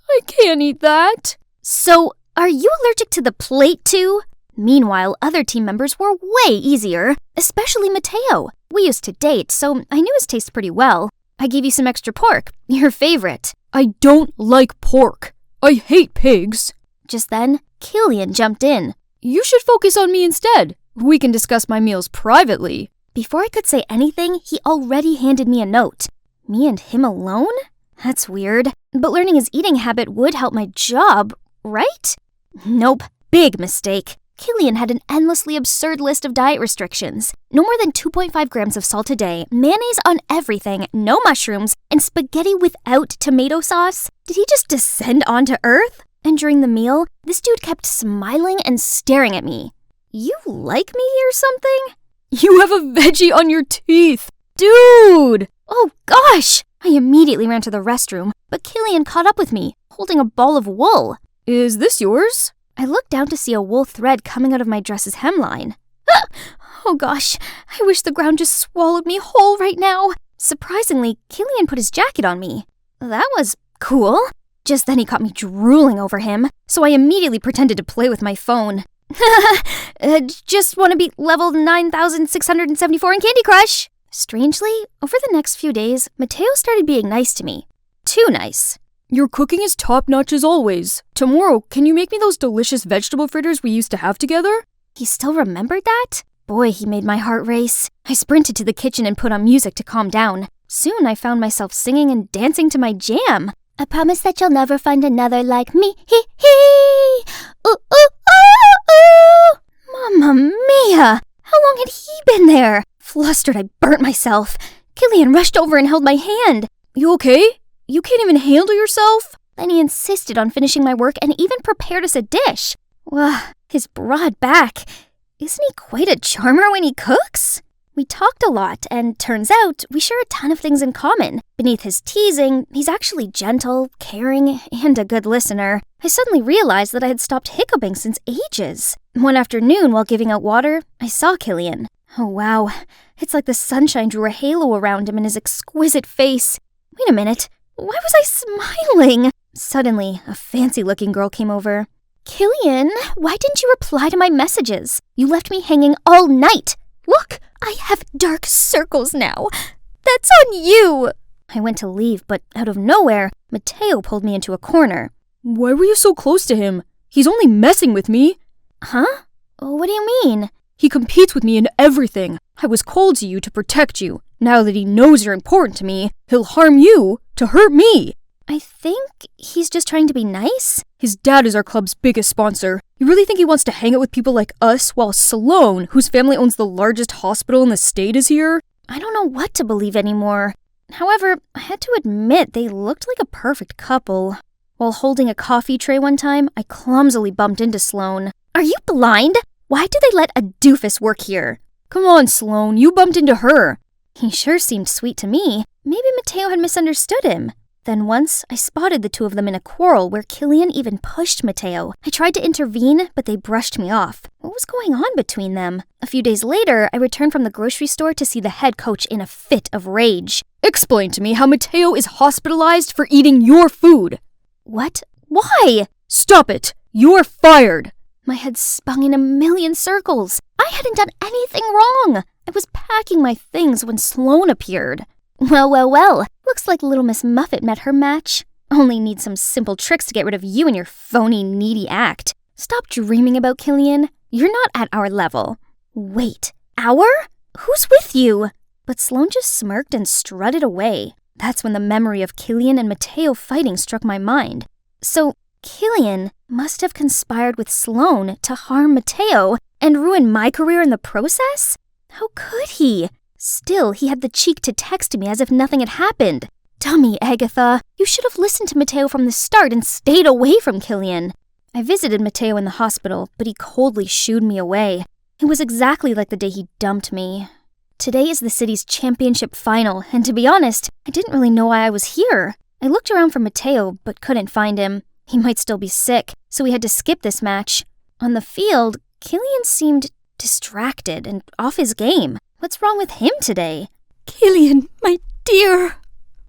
I can't eat that. So, are you allergic to the plate too? Meanwhile, other team members were way easier, especially Mateo. We used to date, so I knew his taste pretty well. I gave you some extra pork, your favorite. I don't like pork. I hate pigs. Just then, Killian jumped in. You should focus on me instead. We can discuss my meals privately. Before I could say anything, he already handed me a note. Me and him alone? That's weird. But learning his eating habit would help my job, right? Nope. Big mistake. Killian had an endlessly absurd list of diet restrictions. No more than 2.5 grams of salt a day, mayonnaise on everything, no mushrooms, and spaghetti without tomato sauce. Did he just descend onto Earth? And during the meal, this dude kept smiling and staring at me. You like me or something? You have a veggie on your teeth! Dude! Oh gosh! I immediately ran to the restroom, but Killian caught up with me, holding a ball of wool. Is this yours? I looked down to see a wool thread coming out of my dress's hemline. Oh gosh, I wish the ground just swallowed me whole right now. Surprisingly, Killian put his jacket on me. That was cool. Just then he caught me drooling over him, so I immediately pretended to play with my phone. Just want to beat level 9,674 in Candy Crush. Strangely, over the next few days, Mateo started being nice to me. Too nice. Your cooking is top-notch as always. Tomorrow, can you make me those delicious vegetable fritters we used to have together? He still remembered that? Boy, he made my heart race. I sprinted to the kitchen and put on music to calm down. Soon I found myself singing and dancing to my jam. I promise that you'll never find another like me. Hee hee! Ooh, ooh, ooh, ooh! Mamma mia! How long had he been there? Flustered, I burnt myself. Killian rushed over and held my hand. You okay? You can't even handle yourself? Then he insisted on finishing my work and even prepared us a dish. Well, his broad back. Isn't he quite a charmer when he cooks? We talked a lot, and turns out we share a ton of things in common. Beneath his teasing, he's actually gentle, caring, and a good listener. I suddenly realized that I had stopped hiccuping since ages. One afternoon, while giving out water, I saw Killian. Oh wow, it's like the sunshine drew a halo around him in his exquisite face. Wait a minute. Why was I smiling? Suddenly, a fancy-looking girl came over. Killian, why didn't you reply to my messages? You left me hanging all night. Look, I have dark circles now. That's on you. I went to leave, but out of nowhere, Mateo pulled me into a corner. Why were you so close to him?
He's only messing with me.
Huh? What do you mean?
He competes with me in everything. I was called to you to protect you. Now that he knows you're important to me, he'll harm you to hurt me.
I think he's just trying to be nice.
His dad is our club's biggest sponsor. You really think he wants to hang out with people like us while Sloan, whose family owns the largest hospital in the state, is here?
I don't know what to believe anymore. However, I had to admit they looked like a perfect couple. While holding a coffee tray one time, I clumsily bumped into Sloan.
Are you blind? Why do they let a doofus work here?
Come on, Sloan, you bumped into her.
He sure seemed sweet to me. Maybe Mateo had misunderstood him. Then once, I spotted the two of them in a quarrel where Killian even pushed Mateo. I tried to intervene, but they brushed me off. What was going on between them? A few days later, I returned from the grocery store to see the head coach in a fit of rage.
Explain to me how Mateo is hospitalized for eating your food.
What? Why?
Stop it! You're fired!
My head spun in a million circles. I hadn't done anything wrong. I was packing my things when Sloan appeared. Well. Looks like Little Miss Muffet met her match. Only need some simple tricks to get rid of you and your phony, needy act. Stop dreaming about Killian. You're not at our level. Wait, our? Who's with you? But Sloan just smirked and strutted away. That's when the memory of Killian and Mateo fighting struck my mind. So, Killian must have conspired with Sloan to harm Mateo and ruin my career in the process? How could he? Still, he had the cheek to text me as if nothing had happened. Dummy, Agatha. You should have listened to Mateo from the start and stayed away from Killian. I visited Mateo in the hospital, but he coldly shooed me away. It was exactly like the day he dumped me. Today is the city's championship final, and to be honest, I didn't really know why I was here. I looked around for Mateo, but couldn't find him. He might still be sick, so we had to skip this match. On the field, Killian seemed distracted and off his game. What's wrong with him today?
Killian, my dear.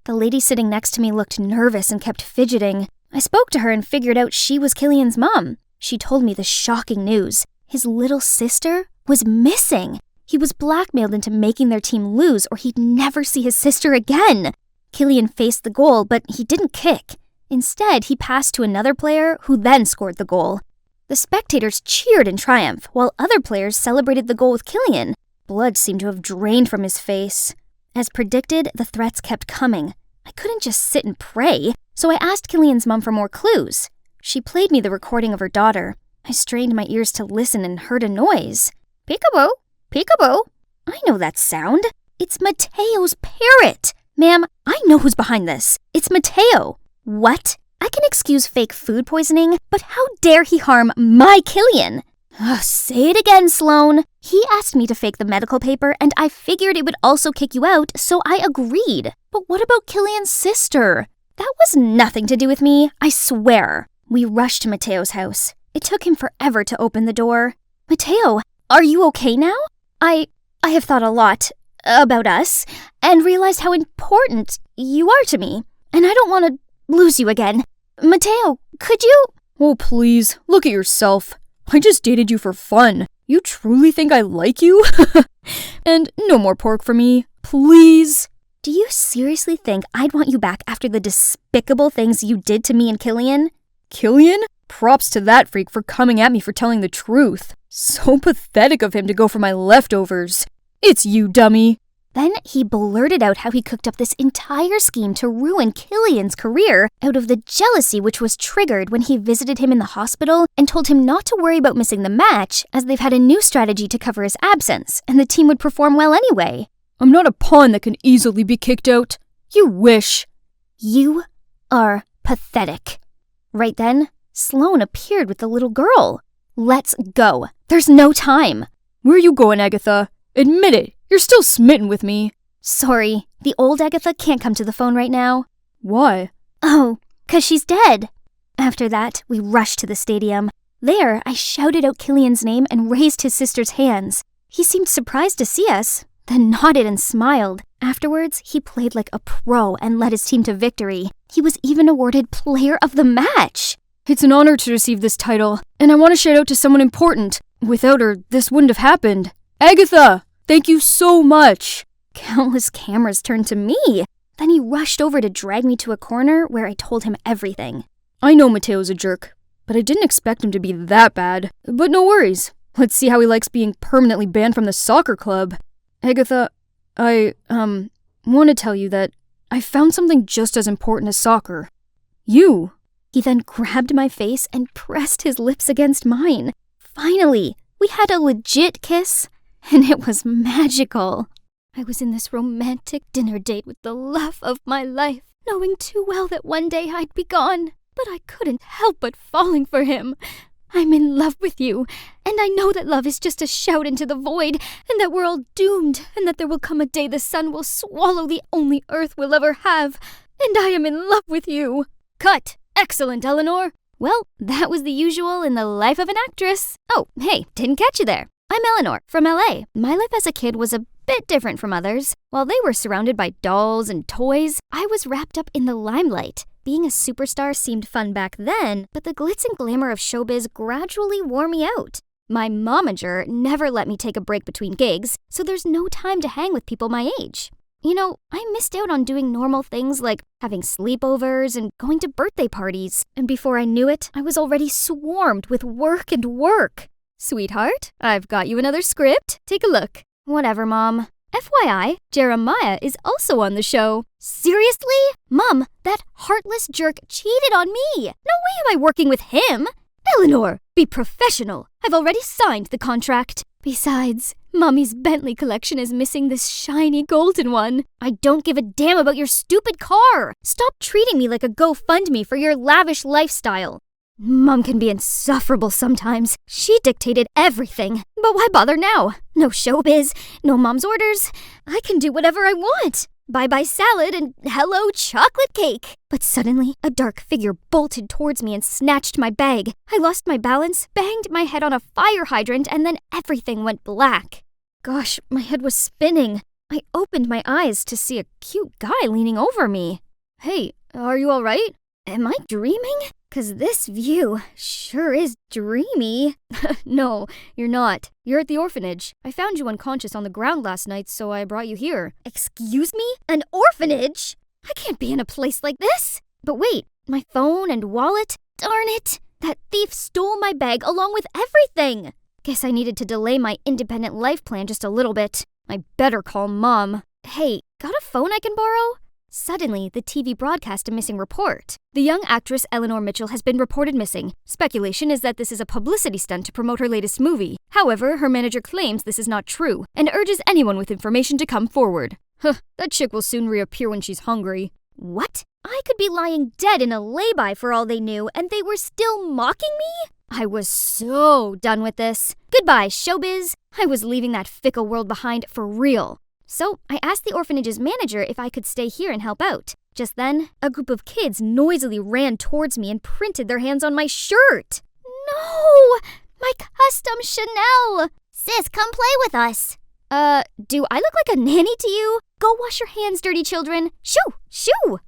The lady sitting next to me looked nervous and kept fidgeting. I spoke to her and figured out she was Killian's mom. She told me the shocking news. His little sister was missing. He was blackmailed into making their team lose or he'd never see his sister again. Killian faced the goal, but he didn't kick. Instead, he passed to another player who then scored the goal. The spectators cheered in triumph, while other players celebrated the goal with Killian. Blood seemed to have drained from his face. As predicted, the threats kept coming. I couldn't just sit and pray, so I asked Killian's mom for more clues. She played me the recording of her daughter. I strained my ears to listen and heard a noise. Peekaboo, peekaboo. I know that sound. It's Mateo's parrot. Ma'am, I know who's behind this. It's Mateo. What? I can excuse fake food poisoning, but how dare he harm my Killian? Say it again, Sloan. He asked me to fake the medical paper, and I figured it would also kick you out, so I agreed. But what about Killian's sister? That was nothing to do with me, I swear. We rushed to Mateo's house. It took him forever to open the door. Mateo, are you okay now? I have thought a lot about us, and realized how important you are to me, and I don't want to lose you again. Mateo, could you?
Oh, please, look at yourself. I just dated you for fun. You truly think I like you? And no more pork for me, please.
Do you seriously think I'd want you back after the despicable things you did to me and Killian?
Killian? Props to that freak for coming at me for telling the truth. So pathetic of him to go for my leftovers. It's you, dummy.
Then he blurted out how he cooked up this entire scheme to ruin Killian's career out of the jealousy which was triggered when he visited him in the hospital and told him not to worry about missing the match as they've had a new strategy to cover his absence and the team would perform well anyway.
I'm not a pawn that can easily be kicked out. You wish.
You are pathetic. Right then, Sloan appeared with the little girl. Let's go. There's no time.
Where are you going, Agatha? Admit it. You're still smitten with me.
Sorry, the old Agatha can't come to the phone right now.
Why?
Oh, 'cause she's dead. After that, we rushed to the stadium. There, I shouted out Killian's name and raised his sister's hands. He seemed surprised to see us, then nodded and smiled. Afterwards, he played like a pro and led his team to victory. He was even awarded Player of the Match.
It's an honor to receive this title, and I want to shout out to someone important. Without her, this wouldn't have happened. Agatha! Thank you so much.
Countless cameras turned to me. Then he rushed over to drag me to a corner where I told him everything.
I know Mateo's a jerk, but I didn't expect him to be that bad. But no worries. Let's see how he likes being permanently banned from the soccer club. Agatha, I want to tell you that I found something just as important as soccer. You.
He then grabbed my face and pressed his lips against mine. Finally, we had a legit kiss, and it was magical. I was in this romantic dinner date with the love of my life, knowing too well that one day I'd be gone, but I couldn't help but falling for him. I'm in love with you, and I know that love is just a shout into the void, and that we're all doomed, and that there will come a day the sun will swallow the only earth we'll ever have, and I am in love with you.
Cut! Excellent, Eleanor!
Well, that was the usual in the life of an actress. Oh, hey, didn't catch you there. I'm Eleanor, from LA. My life as a kid was a bit different from others. While they were surrounded by dolls and toys, I was wrapped up in the limelight. Being a superstar seemed fun back then, but the glitz and glamour of showbiz gradually wore me out. My momager never let me take a break between gigs, so there's no time to hang with people my age. You know, I missed out on doing normal things like having sleepovers and going to birthday parties, and before I knew it, I was already swarmed with work and work. Sweetheart, I've got you another script. Take a look. Whatever, Mom. FYI, Jeremiah is also on the show. Seriously? Mom, that heartless jerk cheated on me. No way am I working with him. Eleanor, be professional. I've already signed the contract. Besides, Mommy's Bentley collection is missing this shiny golden one. I don't give a damn about your stupid car. Stop treating me like a GoFundMe for your lavish lifestyle. Mom can be insufferable sometimes. She dictated everything. But why bother now? No showbiz, no Mom's orders. I can do whatever I want. Bye-bye salad and hello chocolate cake. But suddenly, a dark figure bolted towards me and snatched my bag. I lost my balance, banged my head on a fire hydrant, and then everything went black. Gosh, my head was spinning. I opened my eyes to see a cute guy leaning over me. Hey, are you all right? Am I dreaming? 'Cause this view sure is dreamy. No, you're not. You're at the orphanage. I found you unconscious on the ground last night, so I brought you here. Excuse me? An orphanage? I can't be in a place like this. But wait, my phone and wallet? Darn it! That thief stole my bag along with everything! Guess I needed to delay my independent life plan just a little bit. I better call Mom. Hey, got a phone I can borrow? Suddenly, the TV broadcast a missing report. The young actress Eleanor Mitchell has been reported missing. Speculation is that this is a publicity stunt to promote her latest movie. However, her manager claims this is not true and urges anyone with information to come forward. That chick will soon reappear when she's hungry. What? I could be lying dead in a lay-by for all they knew, and they were still mocking me? I was so done with this. Goodbye, showbiz. I was leaving that fickle world behind for real. So I asked the orphanage's manager if I could stay here and help out. Just then, a group of kids noisily ran towards me and printed their hands on my shirt. No! My custom Chanel!
Sis, come play with us.
Do I look like a nanny to you? Go wash your hands, dirty children. Shoo! Shoo!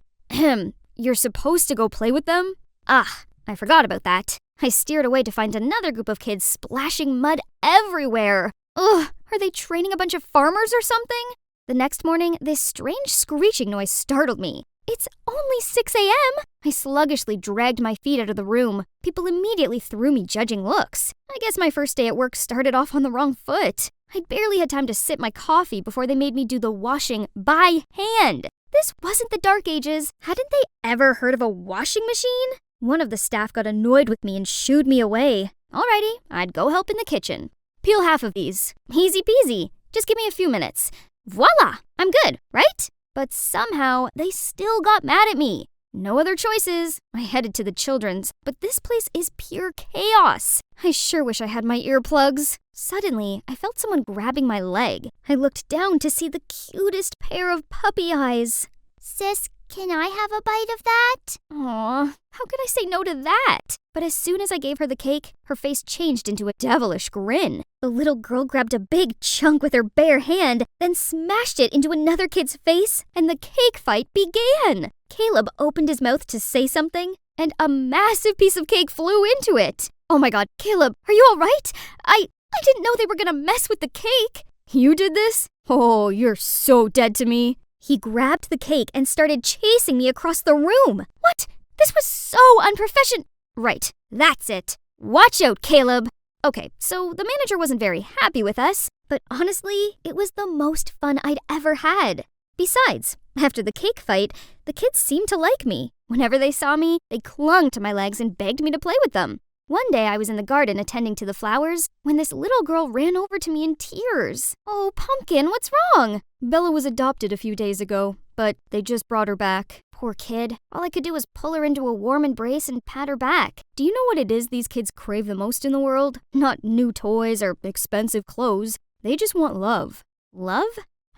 You're supposed to go play with them? Ah, I forgot about that. I steered away to find another group of kids splashing mud everywhere. Ugh, are they training a bunch of farmers or something? The next morning, this strange screeching noise startled me. It's only 6 a.m. I sluggishly dragged my feet out of the room. People immediately threw me judging looks. I guess my first day at work started off on the wrong foot. I'd barely had time to sip my coffee before they made me do the washing by hand. This wasn't the Dark Ages. Hadn't they ever heard of a washing machine? One of the staff got annoyed with me and shooed me away. Alrighty, I'd go help in the kitchen. Peel half of these. Easy peasy. Just give me a few minutes. Voila! I'm good, right? But somehow, they still got mad at me. No other choices. I headed to the children's, but this place is pure chaos. I sure wish I had my earplugs. Suddenly, I felt someone grabbing my leg. I looked down to see the cutest pair of puppy eyes.
Sis, can I have a bite of that?
Aw, how could I say no to that? But as soon as I gave her the cake, her face changed into a devilish grin. The little girl grabbed a big chunk with her bare hand, then smashed it into another kid's face, and the cake fight began. Caleb opened his mouth to say something, and a massive piece of cake flew into it. Oh my god, Caleb, are you all right? I didn't know they were gonna mess with the cake. You did this? Oh, you're so dead to me. He grabbed the cake and started chasing me across the room. What? This was so unprofessional. Right, that's it. Watch out, Caleb! Okay, so the manager wasn't very happy with us, but honestly, it was the most fun I'd ever had. Besides, after the cake fight, the kids seemed to like me. Whenever they saw me, they clung to my legs and begged me to play with them. One day I was in the garden attending to the flowers when this little girl ran over to me in tears. Oh, Pumpkin, what's wrong?
Bella was adopted a few days ago, but they just brought her back.
Poor kid. All I could do was pull her into a warm embrace and pat her back.
Do you know what it is these kids crave the most in the world? Not new toys or expensive clothes. They just want love.
Love?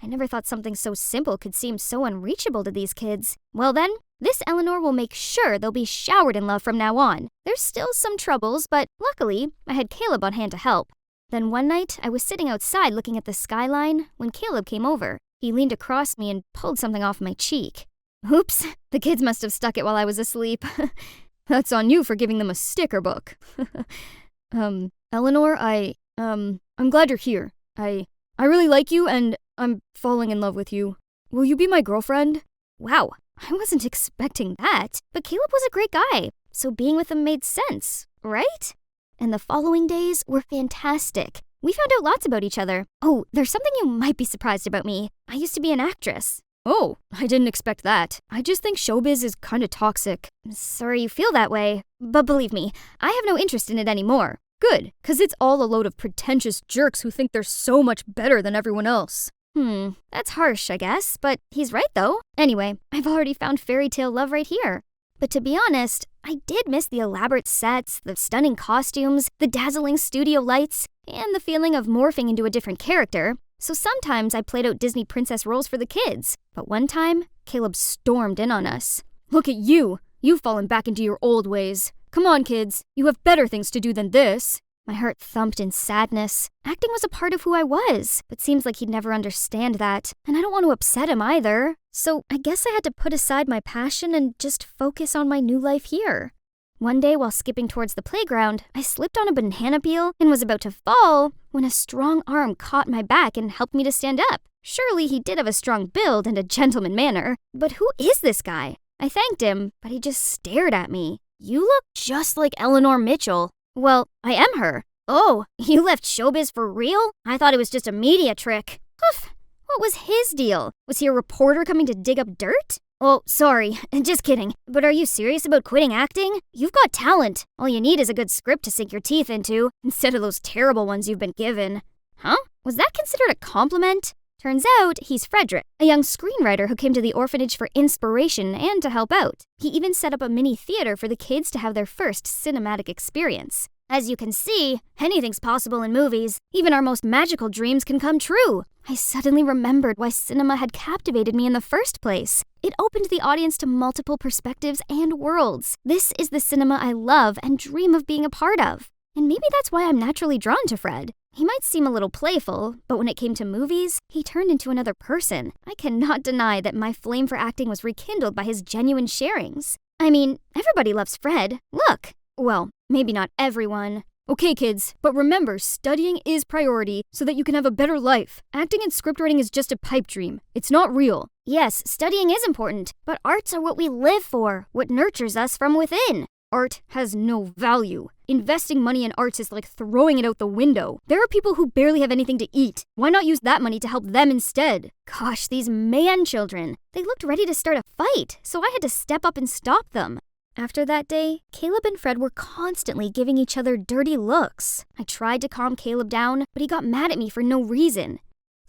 I never thought something so simple could seem so unreachable to these kids. Well then, this Eleanor will make sure they'll be showered in love from now on. There's still some troubles, but luckily, I had Caleb on hand to help. Then one night, I was sitting outside looking at the skyline when Caleb came over. He leaned across me and pulled something off my cheek. Oops, the kids must have stuck it while I was asleep.
That's on you for giving them a sticker book. Eleanor, I'm glad you're here. I really like you and I'm falling in love with you. Will you be my girlfriend?
Wow, I wasn't expecting that, but Caleb was a great guy, so being with him made sense, right? And the following days were fantastic. We found out lots about each other. Oh, there's something you might be surprised about me. I used to be an actress.
Oh, I didn't expect that. I just think showbiz is kinda toxic.
Sorry you feel that way, but believe me, I have no interest in it anymore.
Good, 'cause it's all a load of pretentious jerks who think they're so much better than everyone else.
That's harsh, I guess, but he's right though. Anyway, I've already found fairy tale love right here. But to be honest, I did miss the elaborate sets, the stunning costumes, the dazzling studio lights, and the feeling of morphing into a different character. So sometimes I played out Disney princess roles for the kids. But one time, Caleb stormed in on us.
Look at you! You've fallen back into your old ways. Come on, kids. You have better things to do than this.
My heart thumped in sadness. Acting was a part of who I was, but seems like he'd never understand that. And I don't want to upset him either. So I guess I had to put aside my passion and just focus on my new life here. One day while skipping towards the playground, I slipped on a banana peel and was about to fall when a strong arm caught my back and helped me to stand up. Surely he did have a strong build and a gentleman manner. But who is this guy? I thanked him, but he just stared at me. You look just like Eleanor Mitchell. Well, I am her. Oh, you left showbiz for real? I thought it was just a media trick. Oof, what was his deal? Was he a reporter coming to dig up dirt? Oh, sorry, just kidding. But are you serious about quitting acting? You've got talent. All you need is a good script to sink your teeth into, instead of those terrible ones you've been given. Huh? Was that considered a compliment? Turns out he's Frederick, a young screenwriter who came to the orphanage for inspiration and to help out. He even set up a mini theater for the kids to have their first cinematic experience. As you can see, anything's possible in movies. Even our most magical dreams can come true. I suddenly remembered why cinema had captivated me in the first place. It opened the audience to multiple perspectives and worlds. This is the cinema I love and dream of being a part of. And maybe that's why I'm naturally drawn to Fred. He might seem a little playful, but when it came to movies, he turned into another person. I cannot deny that my flame for acting was rekindled by his genuine sharings. I mean, everybody loves Fred. Look. Well, maybe not everyone.
Okay, kids, but remember, studying is priority so that you can have a better life. Acting and scriptwriting is just a pipe dream. It's not real.
Yes, studying is important, but arts are what we live for, what nurtures us from within.
Art has no value. Investing money in arts is like throwing it out the window. There are people who barely have anything to eat. Why not use that money to help them instead?
Gosh, these man children. They looked ready to start a fight, so I had to step up and stop them. After that day, Caleb and Fred were constantly giving each other dirty looks. I tried to calm Caleb down, but he got mad at me for no reason.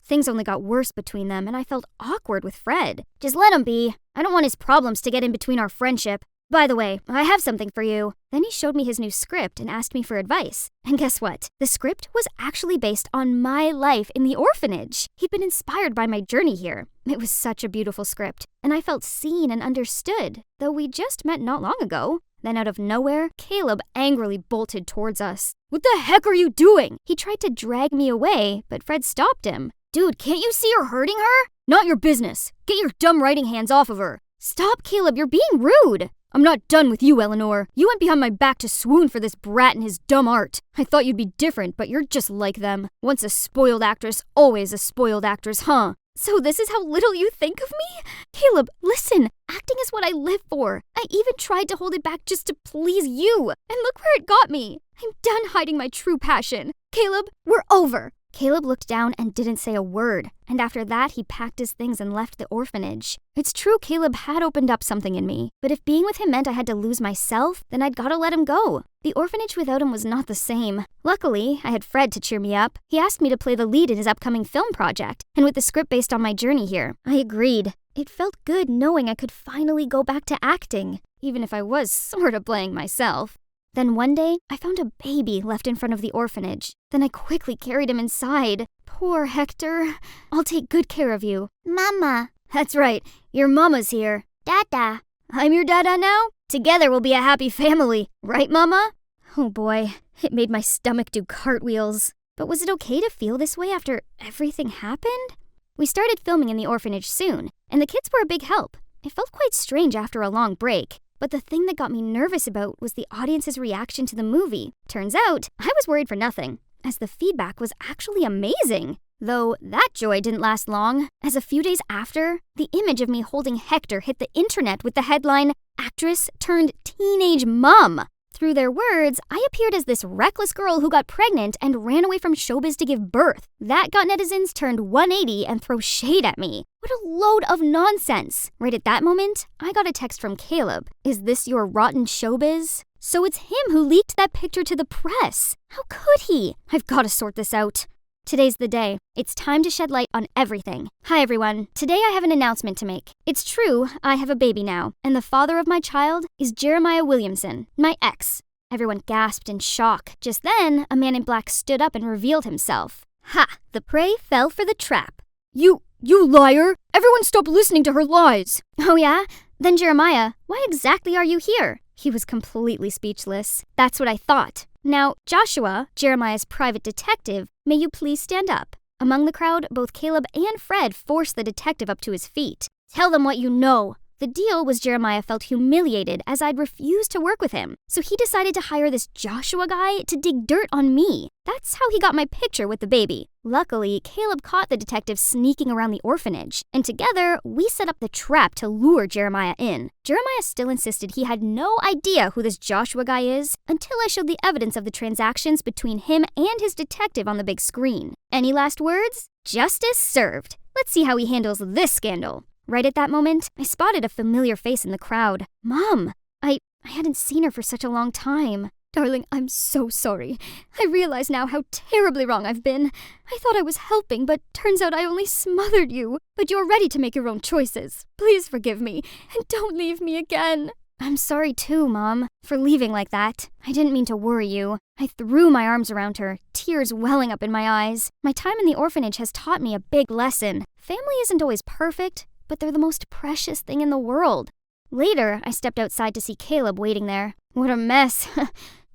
Things only got worse between them, and I felt awkward with Fred. Just let him be. I don't want his problems to get in between our friendship. By the way, I have something for you. Then he showed me his new script and asked me for advice. And guess what? The script was actually based on my life in the orphanage. He'd been inspired by my journey here. It was such a beautiful script, and I felt seen and understood, though we just met not long ago. Then out of nowhere, Caleb angrily bolted towards us.
What the heck are you doing?
He tried to drag me away, but Fred stopped him. Dude, can't you see you're hurting her?
Not your business. Get your dumb writing hands off of her.
Stop, Caleb, you're being rude.
I'm not done with you, Eleanor. You went behind my back to swoon for this brat and his dumb art. I thought you'd be different, but you're just like them. Once a spoiled actress, always a spoiled actress, huh?
So this is how little you think of me?
Caleb, listen. Acting is what I live for. I even tried to hold it back just to please you. And look where it got me. I'm done hiding my true passion. Caleb, we're over. Caleb looked down and didn't say a word, and after that he packed his things and left the orphanage. It's true Caleb had opened up something in me, but if being with him meant I had to lose myself, then I'd gotta let him go. The orphanage without him was not the same. Luckily, I had Fred to cheer me up. He asked me to play the lead in his upcoming film project, and with the script based on my journey here, I agreed. It felt good knowing I could finally go back to acting, even if I was sorta playing myself. Then one day, I found a baby left in front of the orphanage. Then I quickly carried him inside. Poor Hector. I'll take good care of you.
Mama.
That's right. Your mama's here.
Dada.
I'm your dada now? Together we'll be a happy family. Right, Mama? Oh boy, it made my stomach do cartwheels. But was it okay to feel this way after everything happened? We started filming in the orphanage soon, and the kids were a big help. It felt quite strange after a long break. But the thing that got me nervous about was the audience's reaction to the movie. Turns out, I was worried for nothing, as the feedback was actually amazing. Though that joy didn't last long, as a few days after, the image of me holding Hector hit the internet with the headline, "Actress turned teenage mom." Through their words, I appeared as this reckless girl who got pregnant and ran away from showbiz to give birth. That got netizens turned 180 and throw shade at me. What a load of nonsense. Right at that moment, I got a text from Caleb. Is this your rotten showbiz? So it's him who leaked that picture to the press. How could he? I've got to sort this out. Today's the day. It's time to shed light on everything. Hi everyone. Today I have an announcement to make. It's true, I have a baby now, and the father of my child is Jeremiah Williamson, my ex. Everyone gasped in shock. Just then, a man in black stood up and revealed himself. Ha! The prey fell for the trap. You liar! Everyone stop listening to her lies! Oh yeah? Then Jeremiah, why exactly are you here? He was completely speechless. That's what I thought. Now, Joshua, Jeremiah's private detective, may you please stand up? Among the crowd, both Caleb and Fred forced the detective up to his feet. Tell them what you know. The deal was Jeremiah felt humiliated as I'd refused to work with him, so he decided to hire this Joshua guy to dig dirt on me. That's how he got my picture with the baby. Luckily, Caleb caught the detective sneaking around the orphanage, and together, we set up the trap to lure Jeremiah in. Jeremiah still insisted he had no idea who this Joshua guy is until I showed the evidence of the transactions between him and his detective on the big screen. Any last words? Justice served. Let's see how he handles this scandal. Right at that moment, I spotted a familiar face in the crowd. Mom! I hadn't seen her for such a long time. Darling, I'm so sorry. I realize now how terribly wrong I've been. I thought I was helping, but turns out I only smothered you. But you're ready to make your own choices. Please forgive me, and don't leave me again. I'm sorry too, Mom, for leaving like that. I didn't mean to worry you. I threw my arms around her, tears welling up in my eyes. My time in the orphanage has taught me a big lesson. Family isn't always perfect, but they're the most precious thing in the world. Later, I stepped outside to see Caleb waiting there. What a mess.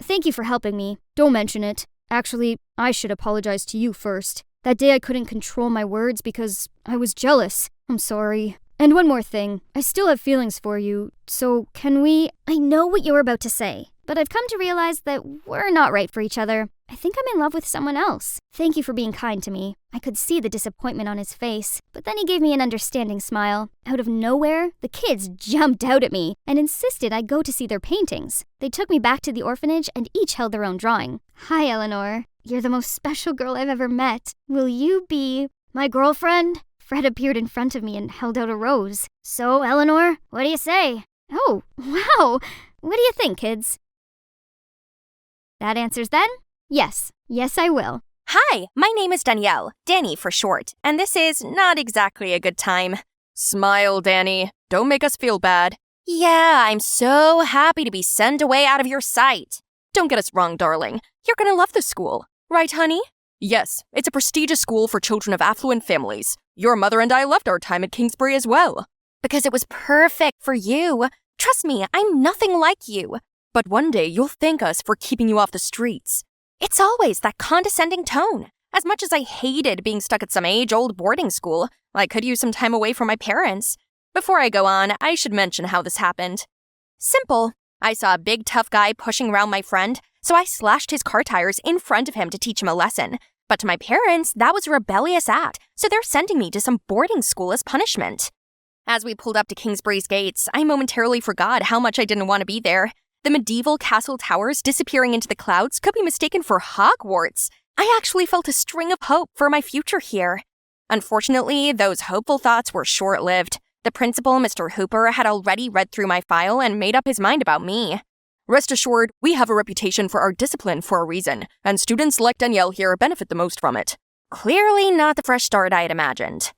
Thank you for helping me. Don't mention it. Actually, I should apologize to you first. That day I couldn't control my words because I was jealous. I'm sorry. And one more thing. I still have feelings for you, so can we... I know what you're about to say, but I've come to realize that we're not right for each other. I think I'm in love with someone else. Thank you for being kind to me. I could see the disappointment on his face, but then he gave me an understanding smile. Out of nowhere, the kids jumped out at me and insisted I go to see their paintings. They took me back to the orphanage and each held their own drawing. Hi, Eleanor. You're the most special girl I've ever met. Will you be my girlfriend? Fred appeared in front of me and held out a rose. So, Eleanor, what do you say? Oh, wow. What do you think, kids? That answers then? Yes, I will.
Hi, my name is Danielle, Danny for short, and this is not exactly a good time.
Smile, Danny. Don't make us feel bad.
Yeah, I'm so happy to be sent away out of your sight.
Don't get us wrong, darling. You're gonna love the school. Right, honey? Yes, it's a prestigious school for children of affluent families. Your mother and I loved our time at Kingsbury as well.
Because it was perfect for you. Trust me, I'm nothing like you.
But one day you'll thank us for keeping you off the streets.
It's always that condescending tone. As much as I hated being stuck at some age-old boarding school, I could use some time away from my parents. Before I go on, I should mention how this happened. Simple. I saw a big tough guy pushing around my friend, so I slashed his car tires in front of him to teach him a lesson. But to my parents, that was a rebellious act, so they're sending me to some boarding school as punishment. As we pulled up to Kingsbury's gates, I momentarily forgot how much I didn't want to be there. The medieval castle towers disappearing into the clouds could be mistaken for Hogwarts. I actually felt a string of hope for my future here. Unfortunately, those hopeful thoughts were short-lived. The principal, Mr. Hooper, had already read through my file and made up his mind about me. Rest assured, we have a reputation for our discipline for a reason, and students like Danielle here benefit the most from it. Clearly not the fresh start I had imagined.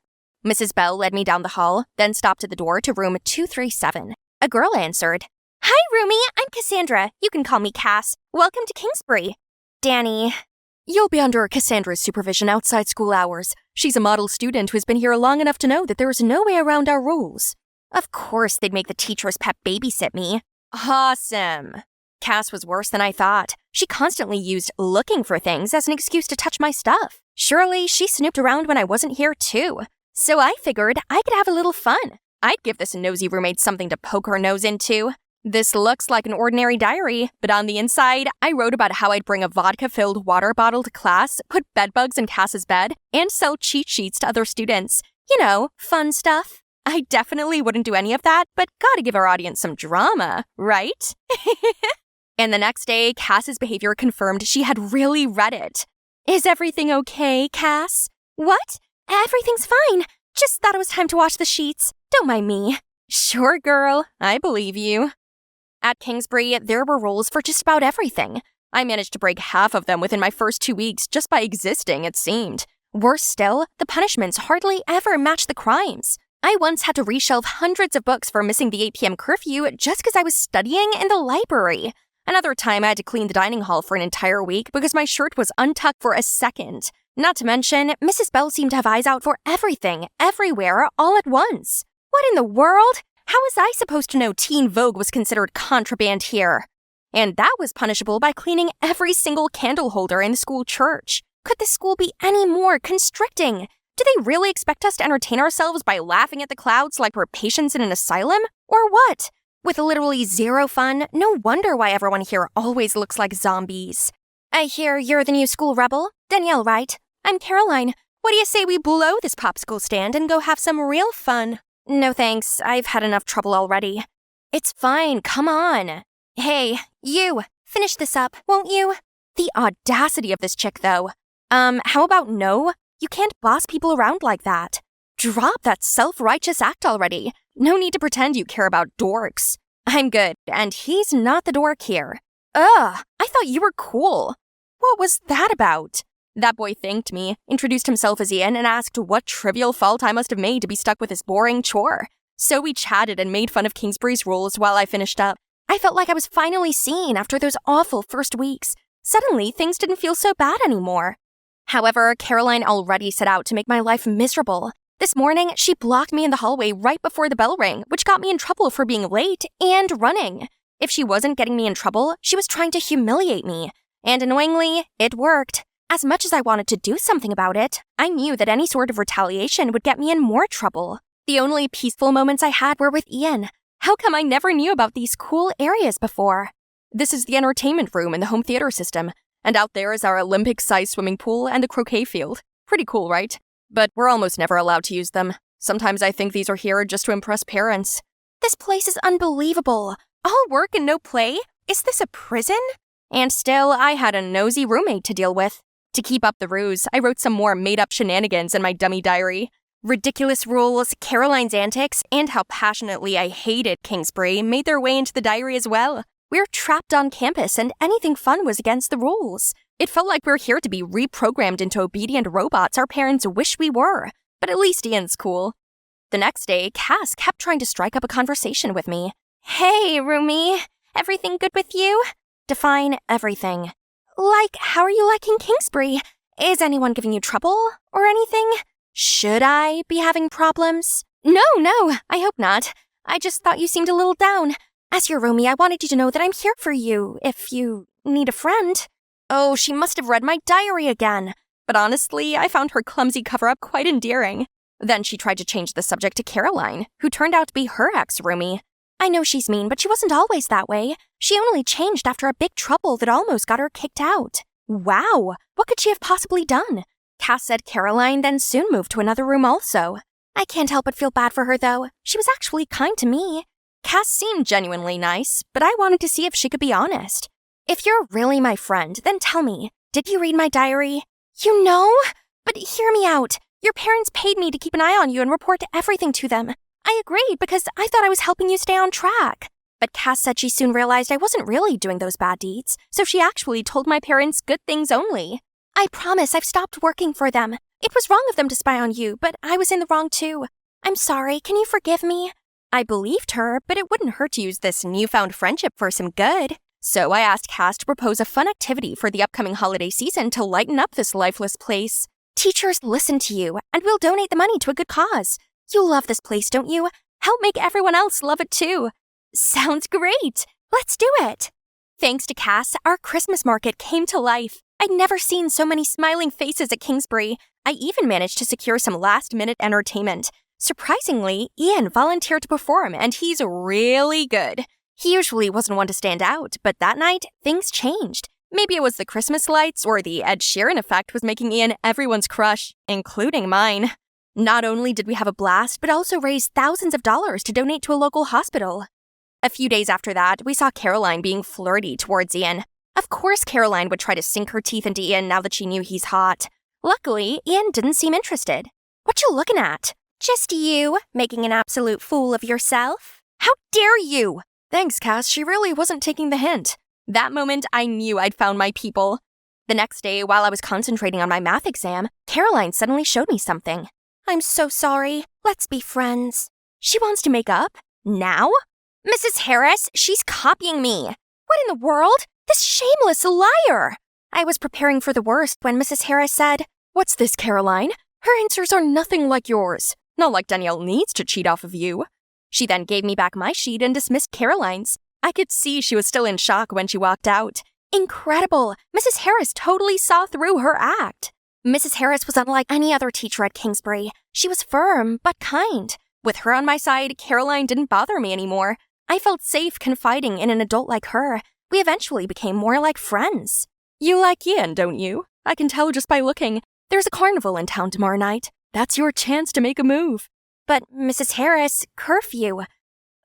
Mrs. Bell led me down the hall, then stopped at the door to room 237. A girl answered. Hi, Rumi. I'm Cassandra. You can call me Cass. Welcome to Kingsbury. Danny. You'll be under Cassandra's supervision outside school hours. She's a model student who's been here long enough to know that there is no way around our rules. Of course they'd make the teacher's pet babysit me. Awesome. Cass was worse than I thought. She constantly used looking for things as an excuse to touch my stuff. Surely she snooped around when I wasn't here too. So I figured I could have a little fun. I'd give this nosy roommate something to poke her nose into. This looks like an ordinary diary, but on the inside, I wrote about how I'd bring a vodka-filled water bottle to class, put bedbugs in Cass's bed, and sell cheat sheets to other students. You know, fun stuff. I definitely wouldn't do any of that, but gotta give our audience some drama, right? And the next day, Cass's behavior confirmed she had really read it. Is everything okay, Cass? What? Everything's fine. Just thought it was time to wash the sheets. Don't mind me. Sure, girl. I believe you. At Kingsbury, there were rules for just about everything. I managed to break half of them within my first 2 weeks just by existing, it seemed. Worse still, the punishments hardly ever matched the crimes. I once had to reshelve hundreds of books for missing the 8 p.m. curfew just because I was studying in the library. Another time, I had to clean the dining hall for an entire week because my shirt was untucked for a second. Not to mention, Mrs. Bell seemed to have eyes out for everything, everywhere, all at once. What in the world? How was I supposed to know Teen Vogue was considered contraband here? And that was punishable by cleaning every single candle holder in the school church. Could the school be any more constricting? Do they really expect us to entertain ourselves by laughing at the clouds like we're patients in an asylum? Or what? With literally zero fun, no wonder why everyone here always looks like zombies. I hear you're the new school rebel. Danielle, right? I'm Caroline. What do you say we blow this popsicle stand and go have some real fun? No thanks, I've had enough trouble already. It's fine, come on. Hey, you, finish this up, won't you? The audacity of this chick, though. How about no? You can't boss people around like that. Drop that self-righteous act already. No need to pretend you care about dorks. I'm good, and he's not the dork here. Ugh, I thought you were cool. What was that about? That boy thanked me, introduced himself as Ian, and asked what trivial fault I must have made to be stuck with this boring chore. So we chatted and made fun of Kingsbury's rules while I finished up. I felt like I was finally seen after those awful first weeks. Suddenly, things didn't feel so bad anymore. However, Caroline already set out to make my life miserable. This morning, she blocked me in the hallway right before the bell rang, which got me in trouble for being late and running. If she wasn't getting me in trouble, she was trying to humiliate me. And annoyingly, it worked. As much as I wanted to do something about it, I knew that any sort of retaliation would get me in more trouble. The only peaceful moments I had were with Ian. How come I never knew about these cool areas before? This is the entertainment room in the home theater system, and out there is our Olympic-sized swimming pool and the croquet field. Pretty cool, right? But we're almost never allowed to use them. Sometimes I think these are here just to impress parents. This place is unbelievable. All work and no play? Is this a prison? And still, I had a nosy roommate to deal with. To keep up the ruse, I wrote some more made-up shenanigans in my dummy diary. Ridiculous rules, Caroline's antics, and how passionately I hated Kingsbury made their way into the diary as well. We're trapped on campus, and anything fun was against the rules. It felt like we're here to be reprogrammed into obedient robots our parents wish we were. But at least Ian's cool. The next day, Cass kept trying to strike up a conversation with me. Hey, Rumi, everything good with you? Define everything. Like, how are you liking Kingsbury? Is anyone giving you trouble or anything? Should I be having problems? No, I hope not. I just thought you seemed a little down. As your roomie, I wanted you to know that I'm here for you if you need a friend. Oh, she must have read my diary again. But honestly, I found her clumsy cover-up quite endearing. Then she tried to change the subject to Caroline, who turned out to be her ex-roomie. I know she's mean, but she wasn't always that way. She only changed after a big trouble that almost got her kicked out. Wow, what could she have possibly done? Cass said Caroline then soon moved to another room also. I can't help but feel bad for her, though. She was actually kind to me. Cass seemed genuinely nice, but I wanted to see if she could be honest. If you're really my friend, then tell me, did you read my diary? You know? But hear me out. Your parents paid me to keep an eye on you and report everything to them. I agreed because I thought I was helping you stay on track. But Cass said she soon realized I wasn't really doing those bad deeds, so she actually told my parents good things only. I promise I've stopped working for them. It was wrong of them to spy on you, but I was in the wrong too. I'm sorry, can you forgive me? I believed her, but it wouldn't hurt to use this newfound friendship for some good. So I asked Cass to propose a fun activity for the upcoming holiday season to lighten up this lifeless place. Teachers, listen to you, and we'll donate the money to a good cause. You love this place, don't you? Help make everyone else love it too. Sounds great. Let's do it. Thanks to Cass, our Christmas market came to life. I'd never seen so many smiling faces at Kingsbury. I even managed to secure some last-minute entertainment. Surprisingly, Ian volunteered to perform, and he's really good. He usually wasn't one to stand out, but that night, things changed. Maybe it was the Christmas lights or the Ed Sheeran effect was making Ian everyone's crush, including mine. Not only did we have a blast, but also raised thousands of dollars to donate to a local hospital. A few days after that, we saw Caroline being flirty towards Ian. Of course Caroline would try to sink her teeth into Ian now that she knew he's hot. Luckily, Ian didn't seem interested. What you looking at?
Just you, making an absolute fool of yourself?
How dare you?
Thanks, Cass. She really wasn't taking the hint. That moment, I knew I'd found my people. The next day, while I was concentrating on my math exam, Caroline suddenly showed me something.
I'm so sorry. Let's be friends.
She wants to make up? Now? Mrs. Harris, she's copying me. What in the world? This shameless liar! I was preparing for the worst when Mrs. Harris said,
"What's this, Caroline? Her answers are nothing like yours. Not like Danielle needs to cheat off of you."
She then gave me back my sheet and dismissed Caroline's. I could see she was still in shock when she walked out. Incredible! Mrs. Harris totally saw through her act. Mrs. Harris was unlike any other teacher at Kingsbury. She was firm, but kind. With her on my side, Caroline didn't bother me anymore. I felt safe confiding in an adult like her. We eventually became more like friends.
You like Ian, don't you? I can tell just by looking. There's a carnival in town tomorrow night. That's your chance to make a move.
But, Mrs. Harris, curfew.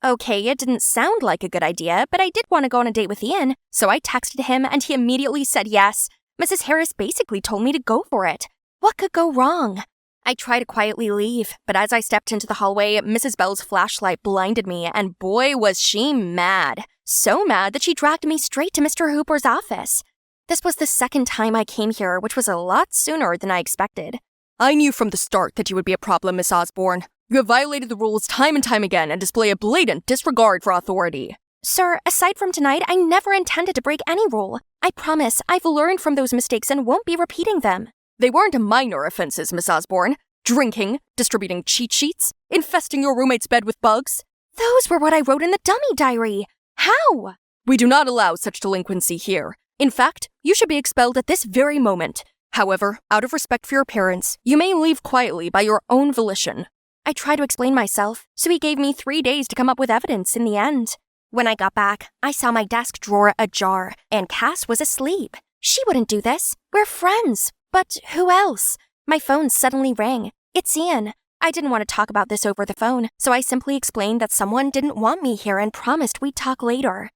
Okay, it didn't sound like a good idea, but I did want to go on a date with Ian, so I texted him and he immediately said yes. Mrs. Harris basically told me to go for it. What could go wrong? I tried to quietly leave, but as I stepped into the hallway, Mrs. Bell's flashlight blinded me, and boy was she mad. So mad that she dragged me straight to Mr. Hooper's office. This was the second time I came here, which was a lot sooner than I expected.
I knew from the start that you would be a problem, Miss Osborne. You have violated the rules time and time again and display a blatant disregard for authority.
Sir, aside from tonight, I never intended to break any rule. I promise I've learned from those mistakes and won't be repeating them.
They weren't minor offenses, Miss Osborne. Drinking, distributing cheat sheets, infesting your roommate's bed with bugs.
Those were what I wrote in the dummy diary. How?
We do not allow such delinquency here. In fact, you should be expelled at this very moment. However, out of respect for your parents, you may leave quietly by your own volition.
I tried to explain myself, so he gave me 3 days to come up with evidence in the end. When I got back, I saw my desk drawer ajar, and Cass was asleep. She wouldn't do this. We're friends. But who else? My phone suddenly rang. It's Ian. I didn't want to talk about this over the phone, so I simply explained that someone didn't want me here and promised we'd talk later.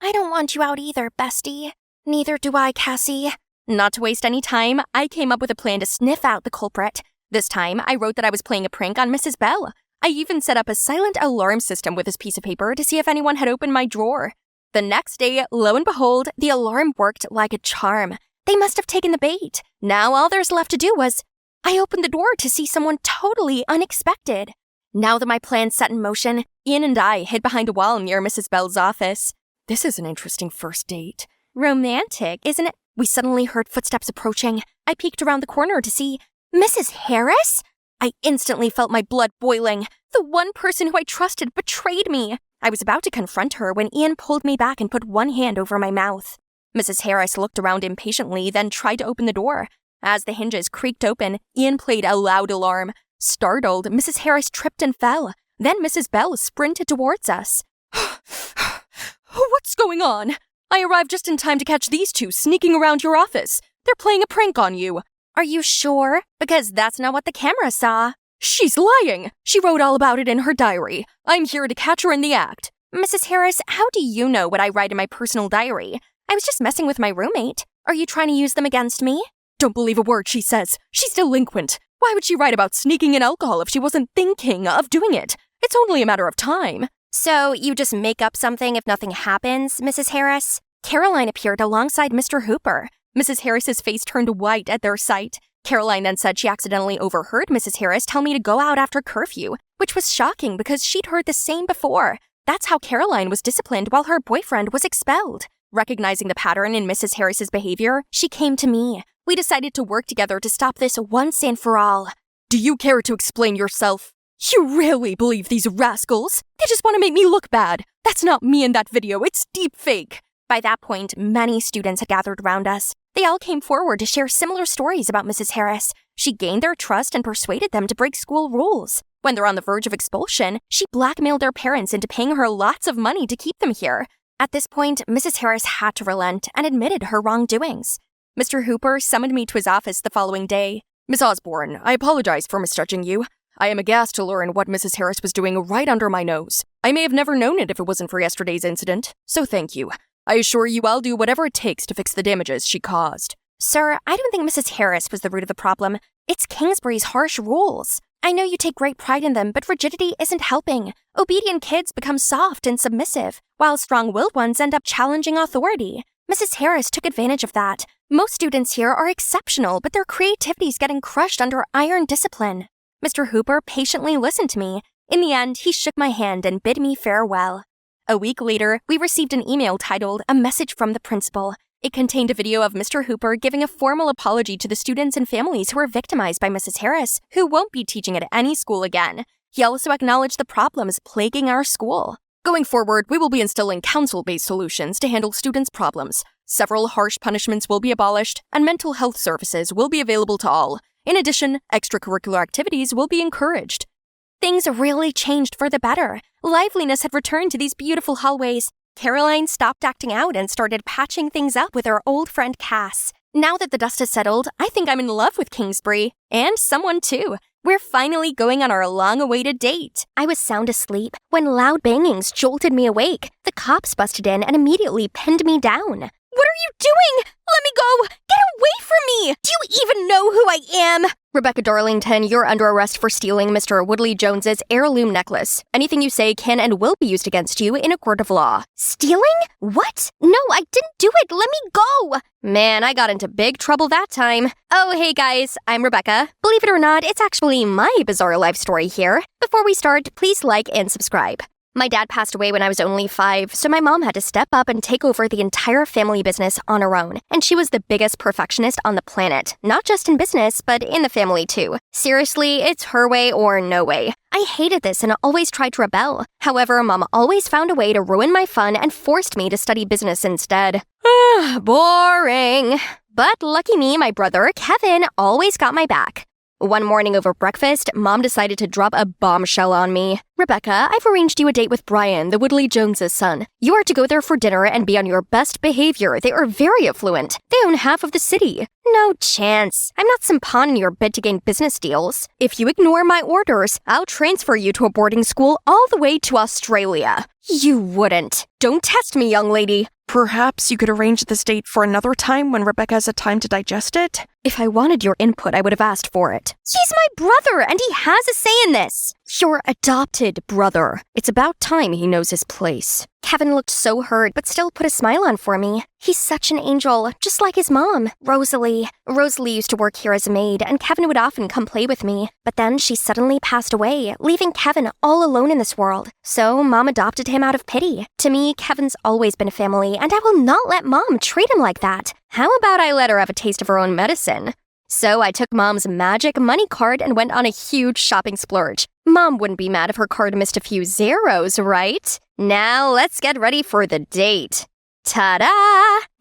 I don't want you out either, bestie. Neither do I, Cassie. Not to waste any time, I came up with a plan to sniff out the culprit. This time, I wrote that I was playing a prank on Mrs. Bell. I even set up a silent alarm system with this piece of paper to see if anyone had opened my drawer. The next day, lo and behold, the alarm worked like a charm. They must have taken the bait. Now all there's left to do was... I opened the door to see someone totally unexpected. Now that my plan's set in motion, Ian and I hid behind a wall near Mrs. Bell's office.
This is an interesting first date.
Romantic, isn't it? We suddenly heard footsteps approaching. I peeked around the corner to see... Mrs. Harris? I instantly felt my blood boiling. The one person who I trusted betrayed me. I was about to confront her when Ian pulled me back and put one hand over my mouth. Mrs. Harris looked around impatiently, then tried to open the door. As the hinges creaked open, Ian played a loud alarm. Startled, Mrs. Harris tripped and fell. Then Mrs. Bell sprinted towards us.
What's going on? I arrived just in time to catch these two sneaking around your office. They're playing a prank on you.
Are you sure? Because that's not what the camera saw.
She's lying! She wrote all about it in her diary. I'm here to catch her in the act.
Mrs. Harris, how do you know what I write in my personal diary? I was just messing with my roommate. Are you trying to use them against me?
Don't believe a word she says. She's delinquent. Why would she write about sneaking in alcohol if she wasn't thinking of doing it? It's only a matter of time.
So you just make up something if nothing happens, Mrs. Harris? Caroline appeared alongside Mr. Hooper.
Mrs. Harris's face turned white at their sight. Caroline then said she accidentally overheard Mrs. Harris tell me to go out after curfew, which was shocking because she'd heard the same before. That's how Caroline was disciplined while her boyfriend was expelled. Recognizing the pattern in Mrs. Harris's behavior, she came to me. We decided to work together to stop this once and for all. Do you care to explain yourself? You really believe these rascals? They just want to make me look bad. That's not me in that video, it's deep fake.
By that point, many students had gathered around us. They all came forward to share similar stories about Mrs. Harris. She gained their trust and persuaded them to break school rules. When they're on the verge of expulsion, she blackmailed their parents into paying her lots of money to keep them here. At this point, Mrs. Harris had to relent and admitted her wrongdoings.
Mr. Hooper summoned me to his office the following day. Miss Osborne, I apologize for misjudging you. I am aghast to learn what Mrs. Harris was doing right under my nose. I may have never known it if it wasn't for yesterday's incident, so thank you. I assure you I'll do whatever it takes to fix the damages she caused.
Sir, I don't think Mrs. Harris was the root of the problem. It's Kingsbury's harsh rules. I know you take great pride in them, but rigidity isn't helping. Obedient kids become soft and submissive, while strong-willed ones end up challenging authority. Mrs. Harris took advantage of that. Most students here are exceptional, but their creativity's getting crushed under iron discipline. Mr. Hooper patiently listened to me. In the end, he shook my hand and bid me farewell. A week later, we received an email titled "A Message from the Principal." It contained a video of Mr. Hooper giving a formal apology to the students and families who were victimized by Mrs. Harris, who won't be teaching at any school again. He also acknowledged the problems plaguing our school.
Going forward, we will be instilling counsel-based solutions to handle students' problems. Several harsh punishments will be abolished, and mental health services will be available to all. In addition, extracurricular activities will be encouraged.
Things really changed for the better. Liveliness had returned to these beautiful hallways. Caroline stopped acting out and started patching things up with her old friend Cass. Now that the dust has settled, I think I'm in love with Kingsbury. And someone too. We're finally going on our long-awaited date. I was sound asleep when loud bangings jolted me awake. The cops busted in and immediately pinned me down. What are you doing? Let me go! Get away from me! Do you even know who I am? Rebecca Darlington, you're under arrest for stealing Mr. Woodley Jones's heirloom necklace. Anything you say can and will be used against you in a court of law. Stealing? What? No, I didn't do it. Let me go! Man, I got into big trouble that time. Oh, hey guys, I'm Rebecca. Believe it or not, it's actually my bizarre life story here. Before we start, please like and subscribe. My dad passed away when I was only 5, so my mom had to step up and take over the entire family business on her own. And she was the biggest perfectionist on the planet, not just in business, but in the family too. Seriously, it's her way or no way. I hated this and always tried to rebel. However, Mom always found a way to ruin my fun and forced me to study business instead. Boring. But lucky me, my brother, Kevin, always got my back. One morning over breakfast, Mom decided to drop a bombshell on me. Rebecca, I've arranged you a date with Brian, the Woodley Joneses' son. You are to go there for dinner and be on your best behavior. They are very affluent. They own half of the city. No chance. I'm not some pawn in your bid to gain business deals. If you ignore my orders, I'll transfer you to a boarding school all the way to Australia. You wouldn't. Don't test me, young lady.
Perhaps you could arrange this date for another time when Rebecca has had time to digest it?
If I wanted your input, I would have asked for it. He's my brother, and he has a say in this. Your adopted brother. It's about time he knows his place. Kevin looked so hurt, but still put a smile on for me. He's such an angel, just like his mom, Rosalie. Rosalie used to work here as a maid, and Kevin would often come play with me. But then she suddenly passed away, leaving Kevin all alone in this world. So Mom adopted him out of pity. To me, Kevin's always been a family, and I will not let Mom treat him like that. How about I let her have a taste of her own medicine? So I took Mom's magic money card and went on a huge shopping splurge. Mom wouldn't be mad if her card missed a few zeros, right? Now let's get ready for the date. Ta-da!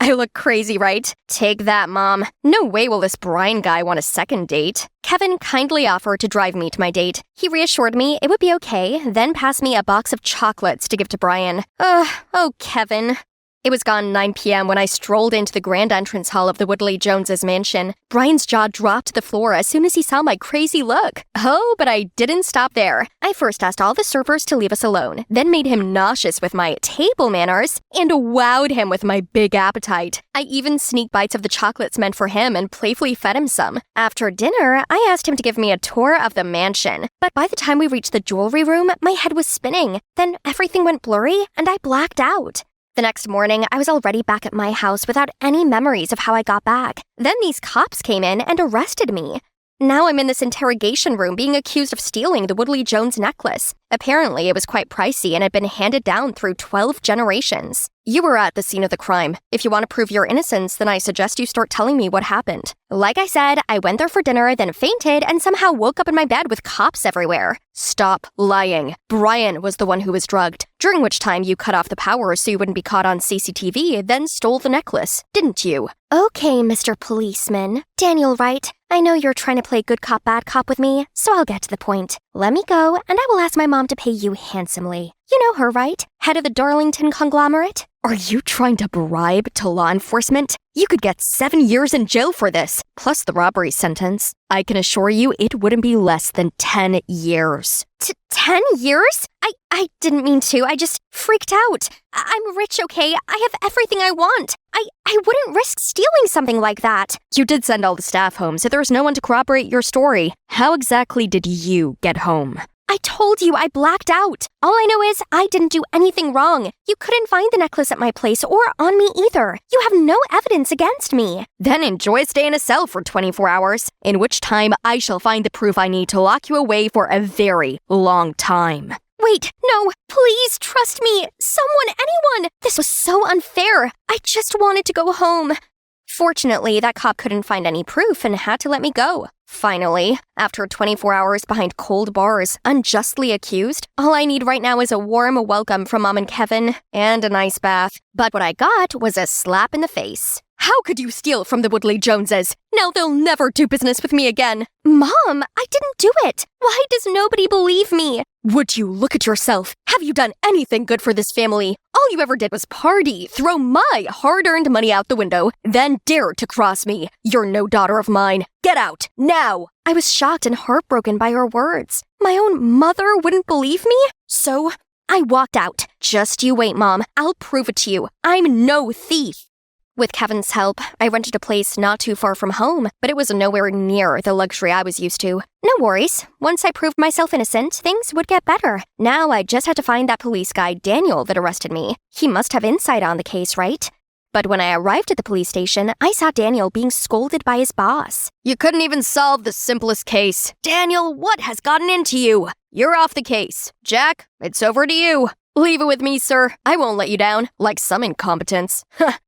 I look crazy, right? Take that, Mom. No way will this Brian guy want a second date. Kevin kindly offered to drive me to my date. He reassured me it would be okay, then passed me a box of chocolates to give to Brian. Oh, Kevin.
It was gone 9 p.m. when I strolled into the grand entrance hall of the Woodley Joneses mansion. Brian's jaw dropped to the floor as soon as he saw my crazy look. Oh, but I didn't stop there. I first asked all the servers to leave us alone, then made him nauseous with my table manners, and wowed him with my big appetite. I even sneaked bites of the chocolates meant for him and playfully fed him some. After dinner, I asked him to give me a tour of the mansion, but by the time we reached the jewelry room, my head was spinning. Then everything went blurry, and I blacked out. The next morning, I was already back at my house without any memories of how I got back. Then these cops came in and arrested me. Now I'm in this interrogation room being accused of stealing the Woodley Jones necklace. Apparently, it was quite pricey and had been handed down through 12 generations. You were at the scene of the crime. If you want to prove your innocence, then I suggest you start telling me what happened. Like I said, I went there for dinner, then fainted, and somehow woke up in my bed with cops everywhere. Stop lying. Brian was the one who was drugged, during which time you cut off the power so you wouldn't be caught on CCTV, then stole the necklace, didn't you?
Okay, Mr. Policeman. Daniel, right? I know you're trying to play good cop, bad cop with me, so I'll get to the point. Let me go, and I will ask my mom to pay you handsomely. You know her, right? Head of the Darlington conglomerate?
Are you trying to bribe to law enforcement? You could get 7 years in jail for this, plus the robbery sentence. I can assure you it wouldn't be less than 10 years.
10 years? I didn't mean to. I just freaked out. I'm rich, okay? I have everything I want. I wouldn't risk stealing something like that.
You did send all the staff home, so there's no one to corroborate your story. How exactly did you get home?
I told you I blacked out. All I know is I didn't do anything wrong. You couldn't find the necklace at my place or on me either. You have no evidence against me.
Then enjoy a stay in a cell for 24 hours, in which time I shall find the proof I need to lock you away for a very long time.
Wait, no, please trust me. Someone, anyone. This was so unfair. I just wanted to go home. Fortunately, that cop couldn't find any proof and had to let me go. Finally, after 24 hours behind cold bars, unjustly accused, all I need right now is a warm welcome from Mom and Kevin and a nice bath. But what I got was a slap in the face.
How could you steal from the Woodley Joneses? Now they'll never do business with me again.
Mom, I didn't do it. Why does nobody believe me?
Would you look at yourself? Have you done anything good for this family? All you ever did was party, throw my hard-earned money out the window, then dare to cross me. You're no daughter of mine. Get out, now!
I was shocked and heartbroken by her words. My own mother wouldn't believe me? So, I walked out. Just you wait, Mom. I'll prove it to you. I'm no thief. With Kevin's help, I rented a place not too far from home, but it was nowhere near the luxury I was used to. No worries. Once I proved myself innocent, things would get better. Now I just had to find that police guy, Daniel, that arrested me. He must have insight on the case, right? But when I arrived at the police station, I saw Daniel being scolded by his boss.
You couldn't even solve the simplest case. Daniel, what has gotten into you? You're off the case. Jack, it's over to you. Leave it with me, sir. I won't let you down, like some incompetents.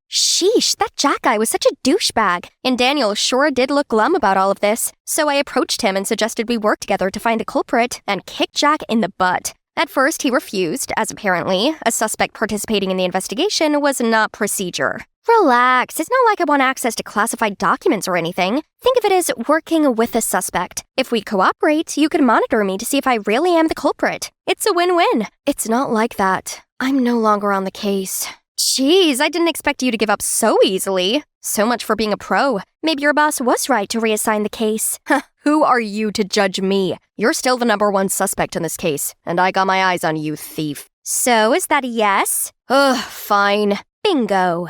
Sheesh, that Jack guy was such a douchebag. And Daniel sure did look glum about all of this. So I approached him and suggested we work together to find the culprit and kick Jack in the butt. At first, he refused, as apparently a suspect participating in the investigation was not procedure. Relax, it's not like I want access to classified documents or anything. Think of it as working with a suspect. If we cooperate, you could monitor me to see if I really am the culprit. It's a win-win. It's not like that. I'm no longer on the case. Jeez, I didn't expect you to give up so easily. So much for being a pro. Maybe your boss was right to reassign the case.
Who are you to judge me? You're still the #1 suspect in this case, and I got my eyes on you, thief.
So, is that a yes?
Ugh, fine.
Bingo.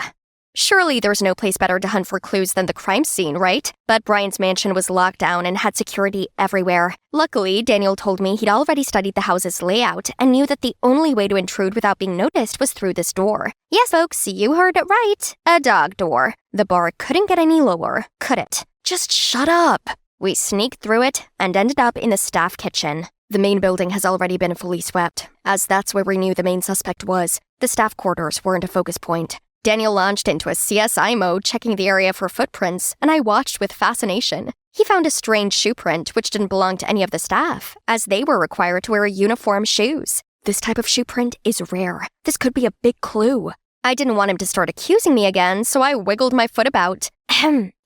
Surely there's no place better to hunt for clues than the crime scene, right? But Brian's mansion was locked down and had security everywhere. Luckily, Daniel told me he'd already studied the house's layout and knew that the only way to intrude without being noticed was through this door. Yes, folks, you heard it right. A dog door. The bar couldn't get any lower, could it? Just shut up. We sneaked through it and ended up in the staff kitchen. The main building has already been fully swept, as that's where we knew the main suspect was. The staff quarters weren't a focus point. Daniel launched into a CSI mode, checking the area for footprints, and I watched with fascination. He found a strange shoe print which didn't belong to any of the staff, as they were required to wear uniform shoes. This type of shoe print is rare. This could be a big clue. I didn't want him to start accusing me again, so I wiggled my foot about.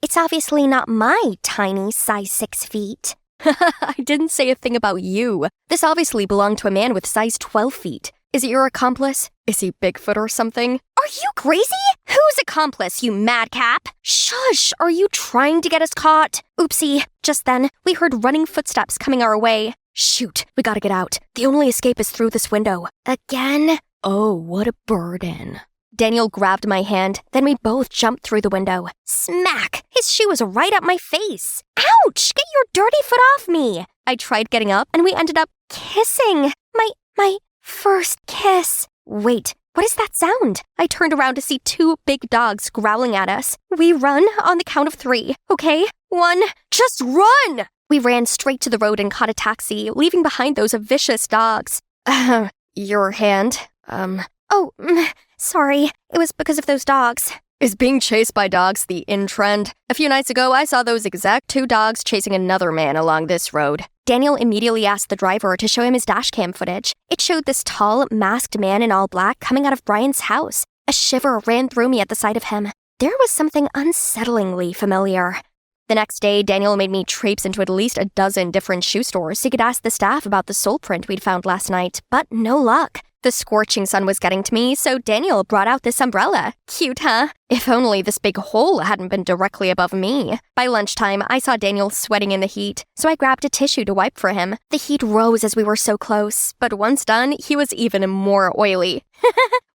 It's obviously not my tiny size 6 feet.
I didn't say a thing about you. This obviously belonged to a man with size 12 feet. Is it your accomplice? Is he Bigfoot or something?
Are you crazy? Whose accomplice, you madcap?
Shush! Are you trying to get us caught?
Oopsie. Just then, we heard running footsteps coming our way.
Shoot, we gotta get out. The only escape is through this window.
Again?
Oh, what a burden.
Daniel grabbed my hand, then we both jumped through the window. Smack! His shoe was right up my face. Ouch! Get your dirty foot off me! I tried getting up, and we ended up kissing. My first kiss. Wait, what is that sound? I turned around to see two big dogs growling at us. We run on the count of 3, okay? 1, just run! We ran straight to the road and caught a taxi, leaving behind those vicious dogs.
Your hand?
Sorry. It was because of those dogs.
Is being chased by dogs the in-trend? A few nights ago, I saw those exact 2 dogs chasing another man along this road.
Daniel immediately asked the driver to show him his dashcam footage. It showed this tall, masked man in all black coming out of Brian's house. A shiver ran through me at the sight of him. There was something unsettlingly familiar. The next day, Daniel made me traipse into at least a dozen different shoe stores so he could ask the staff about the sole print we'd found last night, but no luck. The scorching sun was getting to me, so Daniel brought out this umbrella. Cute, huh? If only this big hole hadn't been directly above me. By lunchtime, I saw Daniel sweating in the heat, so I grabbed a tissue to wipe for him. The heat rose as we were so close, but once done, he was even more oily.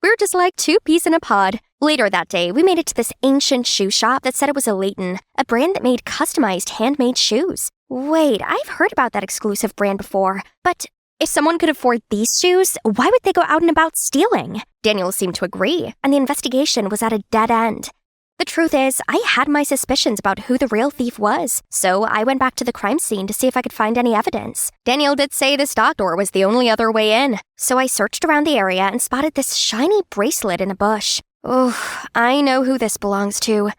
We were just like 2 peas in a pod. Later that day, we made it to this ancient shoe shop that said it was a Leighton, a brand that made customized handmade shoes. Wait, I've heard about that exclusive brand before, but if someone could afford these shoes, why would they go out and about stealing? Daniel seemed to agree, and the investigation was at a dead end. The truth is, I had my suspicions about who the real thief was, so I went back to the crime scene to see if I could find any evidence. Daniel did say this dock door was the only other way in, so I searched around the area and spotted this shiny bracelet in a bush. Oh, I know who this belongs to.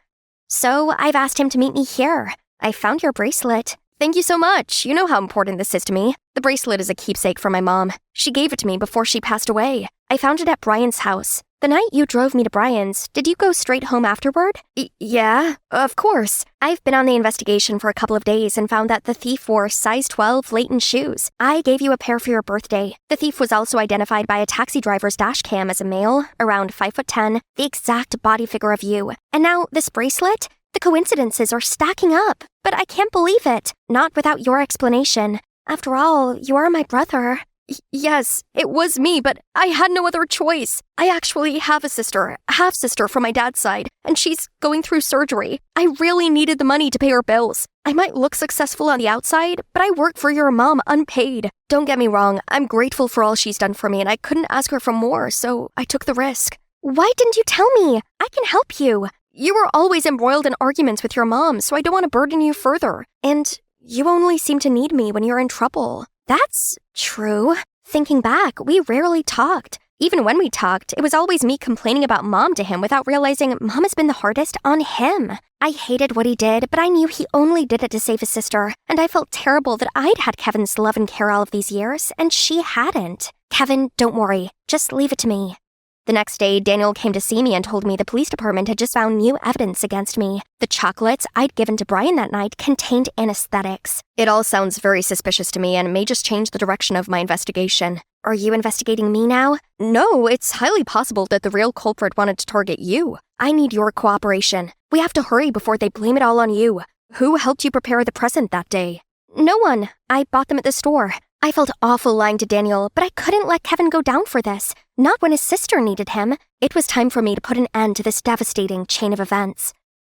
So I've asked him to meet me here. I found your bracelet. Thank you so much. You know how important this is to me. The bracelet is a keepsake from my mom. She gave it to me before she passed away. I found it at Brian's house. The night you drove me to Brian's, did you go straight home afterward? Yeah, of course. I've been on the investigation for a couple of days and found that the thief wore size 12 Leighton shoes. I gave you a pair for your birthday. The thief was also identified by a taxi driver's dash cam as a male, around 5'10", the exact body figure of you. And now this bracelet? The coincidences are stacking up, but I can't believe it. Not without your explanation. After all, you are my brother. Yes, it was me, but I had no other choice. I actually have a sister, half-sister from my dad's side, and she's going through surgery. I really needed the money to pay her bills. I might look successful on the outside, but I work for your mom unpaid. Don't get me wrong, I'm grateful for all she's done for me, and I couldn't ask her for more, so I took the risk. Why didn't you tell me? I can help you. You were always embroiled in arguments with your mom, so I don't want to burden you further. And you only seem to need me when you're in trouble. That's true. Thinking back, we rarely talked. Even when we talked, it was always me complaining about Mom to him without realizing Mom has been the hardest on him. I hated what he did, but I knew he only did it to save his sister, and I felt terrible that I'd had Kevin's love and care all of these years, and she hadn't. Kevin, don't worry. Just leave it to me. The next day, Daniel came to see me and told me the police department had just found new evidence against me. The chocolates I'd given to Brian that night contained anesthetics. It all sounds very suspicious to me and may just change the direction of my investigation. Are you investigating me now? No, it's highly possible that the real culprit wanted to target you. I need your cooperation. We have to hurry before they blame it all on you. Who helped you prepare the present that day? No one. I bought them at the store. I felt awful lying to Daniel, but I couldn't let Kevin go down for this. Not when his sister needed him. It was time for me to put an end to this devastating chain of events.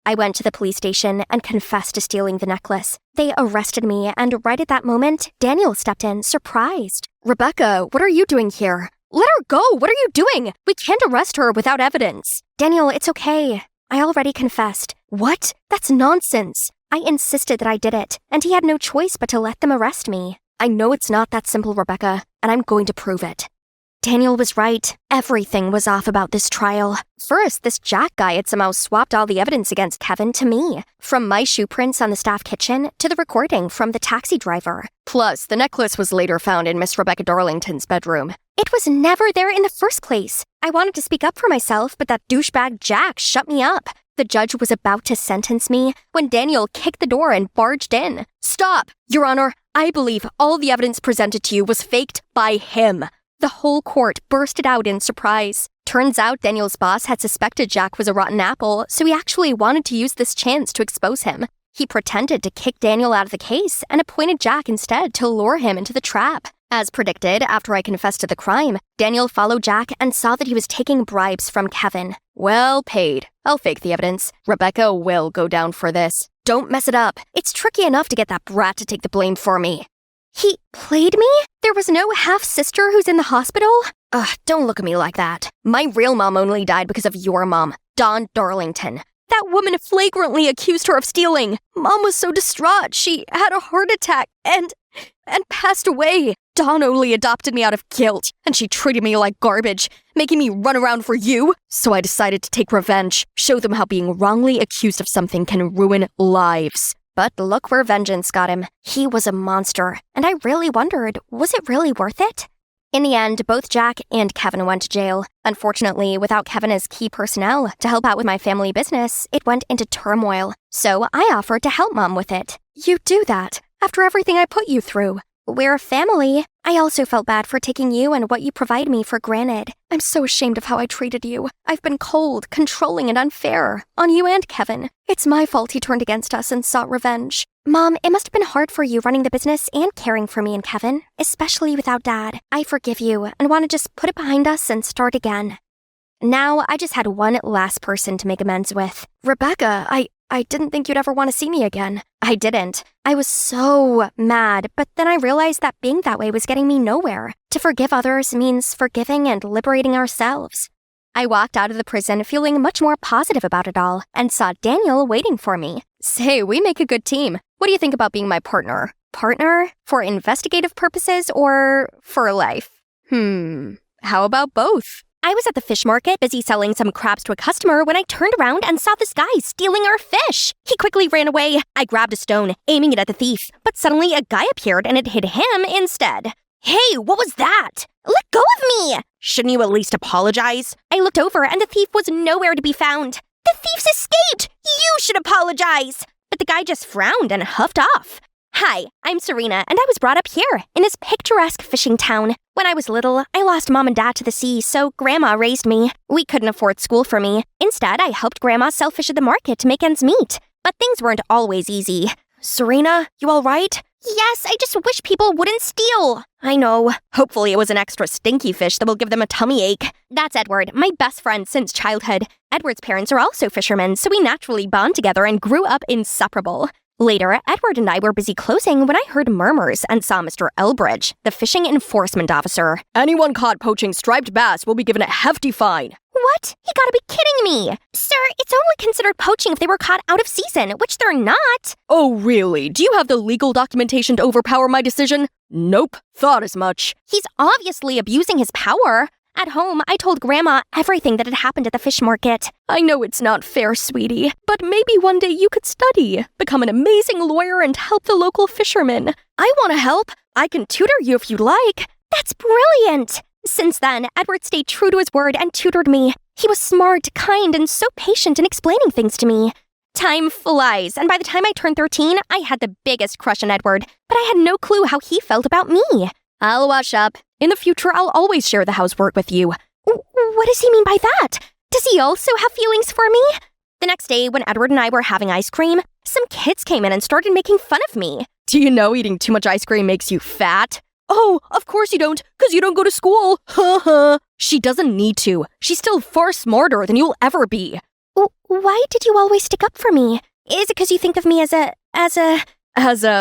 I went to the police station and confessed to stealing the necklace. They arrested me, and right at that moment, Daniel stepped in, surprised. Rebecca, what are you doing here? Let her go! What are you doing? We can't arrest her without evidence. Daniel, it's okay. I already confessed. What? That's nonsense. I insisted that I did it, and he had no choice but to let them arrest me. I know it's not that simple, Rebecca, and I'm going to prove it. Daniel was right. Everything was off about this trial. First, this Jack guy had somehow swapped all the evidence against Kevin to me. From my shoe prints on the staff kitchen to the recording from the taxi driver. Plus, the necklace was later found in Miss Rebecca Darlington's bedroom. It was never there in the first place. I wanted to speak up for myself, but that douchebag Jack shut me up. The judge was about to sentence me when Daniel kicked the door and barged in. Stop! Your Honor, I believe all the evidence presented to you was faked by him. The whole court bursted out in surprise. Turns out Daniel's boss had suspected Jack was a rotten apple, so he actually wanted to use this chance to expose him. He pretended to kick Daniel out of the case and appointed Jack instead to lure him into the trap. As predicted, after I confessed to the crime, Daniel followed Jack and saw that he was taking bribes from Kevin. Well paid. I'll fake the evidence. Rebecca will go down for this. Don't mess it up. It's tricky enough to get that brat to take the blame for me. He played me? There was no half-sister who's in the hospital? Ugh, don't look at me like that. My real mom only died because of your mom, Dawn Darlington. That woman flagrantly accused her of stealing. Mom was so distraught, she had a heart attack and passed away. Dawn only adopted me out of guilt, and she treated me like garbage, making me run around for you. So I decided to take revenge, show them how being wrongly accused of something can ruin lives. But look where vengeance got him. He was a monster, and I really wondered, was it really worth it? In the end, both Jack and Kevin went to jail. Unfortunately, without Kevin as key personnel to help out with my family business, it went into turmoil. So I offered to help Mom with it. You do that, after everything I put you through. We're a family. I also felt bad for taking you and what you provide me for granted. I'm so ashamed of how I treated you. I've been cold, controlling, and unfair. On you and Kevin. It's my fault he turned against us and sought revenge. Mom, it must have been hard for you running the business and caring for me and Kevin, especially without Dad. I forgive you and want to just put it behind us and start again. Now, I just had one last person to make amends with. Rebecca, I didn't think you'd ever want to see me again. I didn't. I was so mad, but then I realized that being that way was getting me nowhere. To forgive others means forgiving and liberating ourselves. I walked out of the prison feeling much more positive about it all and saw Daniel waiting for me. Say, we make a good team. What do you think about being my partner? Partner? For investigative purposes or for life? How about both? I was at the fish market busy selling some crabs to a customer when I turned around and saw this guy stealing our fish. He quickly ran away. I grabbed a stone, aiming it at the thief, but suddenly a guy appeared and it hit him instead. Hey, what was that? Let go of me! Shouldn't you at least apologize? I looked over and the thief was nowhere to be found. The thief's escaped! You should apologize! But the guy just frowned and huffed off. Hi, I'm Serena, and I was brought up here, in this picturesque fishing town. When I was little, I lost Mom and Dad to the sea, so Grandma raised me. We couldn't afford school for me. Instead, I helped Grandma sell fish at the market to make ends meet. But things weren't always easy. Serena, you all right? Yes, I just wish people wouldn't steal. I know. Hopefully it was an extra stinky fish that will give them a tummy ache. That's Edward, my best friend since childhood. Edward's parents are also fishermen, so we naturally bond together and grew up inseparable. Later, Edward and I were busy closing when I heard murmurs and saw Mr. Elbridge, the fishing enforcement officer. Anyone caught poaching striped bass will be given a hefty fine. What? You gotta be kidding me! Sir, it's only considered poaching if they were caught out of season, which they're not. Oh, really? Do you have the legal documentation to overpower my decision? Nope. Thought as much. He's obviously abusing his power. At home, I told Grandma everything that had happened at the fish market. I know it's not fair, sweetie, but maybe one day you could study, become an amazing lawyer, and help the local fishermen. I want to help. I can tutor you if you'd like. That's brilliant! Since then, Edward stayed true to his word and tutored me. He was smart, kind, and so patient in explaining things to me. Time flies, and by the time I turned 13, I had the biggest crush on Edward, but I had no clue how he felt about me. I'll wash up. In the future, I'll always share the housework with you. What does he mean by that? Does he also have feelings for me? The next day, when Edward and I were having ice cream, some kids came in and started making fun of me. Do you know eating too much ice cream makes you fat? Oh, of course you don't, because you don't go to school. She doesn't need to. She's still far smarter than you'll ever be. Why did you always stick up for me? Is it because you think of me as a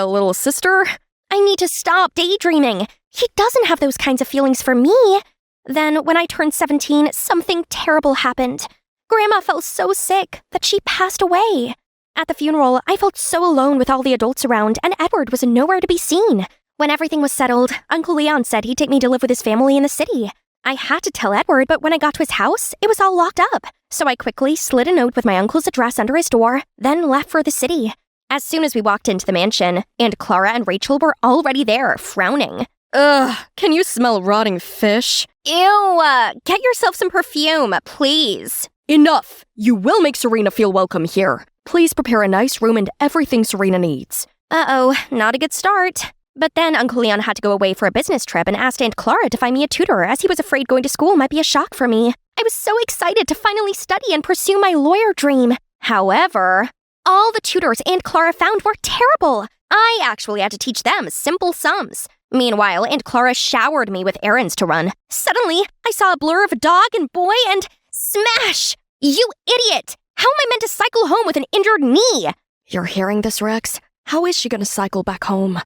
little sister? I need to stop daydreaming. He doesn't have those kinds of feelings for me. Then, when I turned 17, something terrible happened. Grandma fell so sick that she passed away. At the funeral, I felt so alone with all the adults around, and Edward was nowhere to be seen. When everything was settled, Uncle Leon said he'd take me to live with his family in the city. I had to tell Edward, but when I got to his house, it was all locked up. So I quickly slid a note with my uncle's address under his door, then left for the city. As soon as we walked into the mansion, and Clara and Rachel were already there, frowning. Ugh, can you smell rotting fish? Ew, get yourself some perfume, please. Enough! You will make Serena feel welcome here. Please prepare a nice room and everything Serena needs. Uh-oh, not a good start. But then Uncle Leon had to go away for a business trip and asked Aunt Clara to find me a tutor as he was afraid going to school might be a shock for me. I was so excited to finally study and pursue my lawyer dream. However, all the tutors Aunt Clara found were terrible. I actually had to teach them simple sums. Meanwhile, Aunt Clara showered me with errands to run. Suddenly, I saw a blur of a dog and boy and smash! You idiot! How am I meant to cycle home with an injured knee?
You're hearing this, Rex? How is she gonna cycle back home?